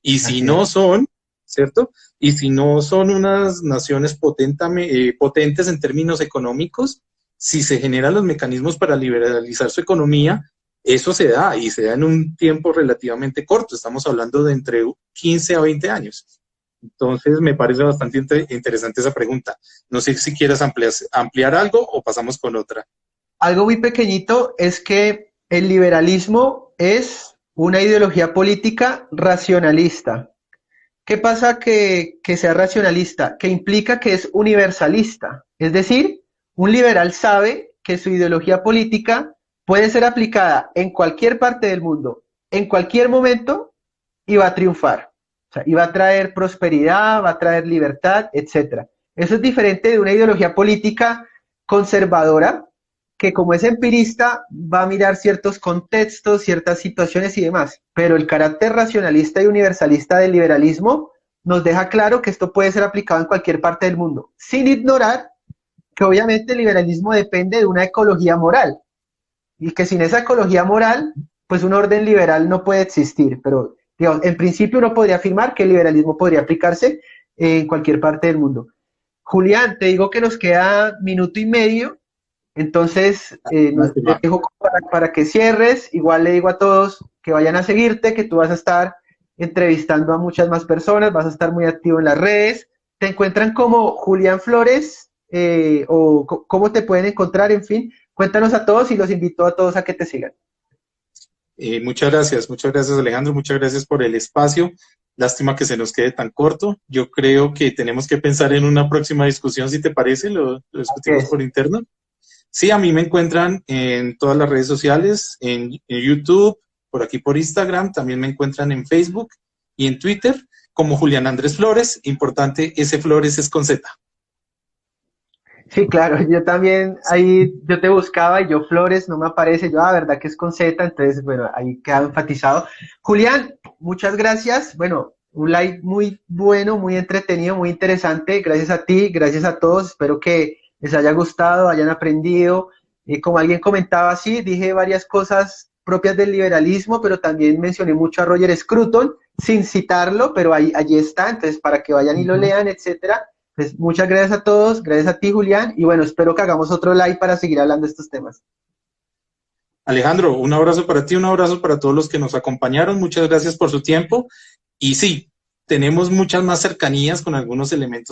Y si no son, ¿cierto? Y si no son unas naciones potentes en términos económicos, si se generan los mecanismos para liberalizar su economía, eso se da y se da en un tiempo relativamente corto. Estamos hablando de entre 15 a 20 años. Entonces, me parece bastante interesante esa pregunta. No sé si quieras ampliar algo o pasamos con otra. algo muy pequeñito es que el liberalismo es una ideología política racionalista. ¿Qué pasa que sea racionalista? Que implica que es universalista. Es decir, un liberal sabe que su ideología política puede ser aplicada en cualquier parte del mundo, en cualquier momento, y va a triunfar. O sea, y va a traer prosperidad, va a traer libertad, etcétera. Eso es diferente de una ideología política conservadora, que como es empirista, va a mirar ciertos contextos, ciertas situaciones y demás. Pero el carácter racionalista y universalista del liberalismo nos deja claro que esto puede ser aplicado en cualquier parte del mundo, sin ignorar que obviamente el liberalismo depende de una ecología moral, y que sin esa ecología moral, pues un orden liberal no puede existir. Pero, digamos, en principio uno podría afirmar que el liberalismo podría aplicarse en cualquier parte del mundo. Julián, te digo que nos queda minuto y medio, entonces te dejo para que cierres. Igual le digo a todos que vayan a seguirte, que tú vas a estar entrevistando a muchas más personas, vas a estar muy activo en las redes. Te encuentran como Julián Flores, o cómo te pueden encontrar, en fin. Cuéntanos a todos y los invito a todos a que te sigan. Muchas gracias Alejandro, muchas gracias por el espacio. Lástima que se nos quede tan corto. Yo creo que tenemos que pensar en una próxima discusión, si te parece, lo discutimos por interno. Sí, a mí me encuentran en todas las redes sociales, en YouTube, por aquí por Instagram, también me encuentran en Facebook y en Twitter como Julián Andrés Flores. Importante, ese Flores es con Z. Sí, claro, yo también ahí, yo te buscaba y yo Flores no me aparece, yo, verdad que es con Z, entonces, bueno, ahí queda enfatizado. Julián, muchas gracias, bueno, un live muy bueno, muy entretenido, muy interesante, gracias a ti, gracias a todos, espero que les haya gustado, hayan aprendido. Como alguien comentaba, sí, dije varias cosas propias del liberalismo, pero también mencioné mucho a Roger Scruton, sin citarlo, pero allí está, entonces para que vayan y lo lean, etcétera. Pues muchas gracias a todos, gracias a ti, Julián, y bueno, espero que hagamos otro live para seguir hablando de estos temas. Alejandro, un abrazo para ti, un abrazo para todos los que nos acompañaron, muchas gracias por su tiempo, y sí, tenemos muchas más cercanías con algunos elementos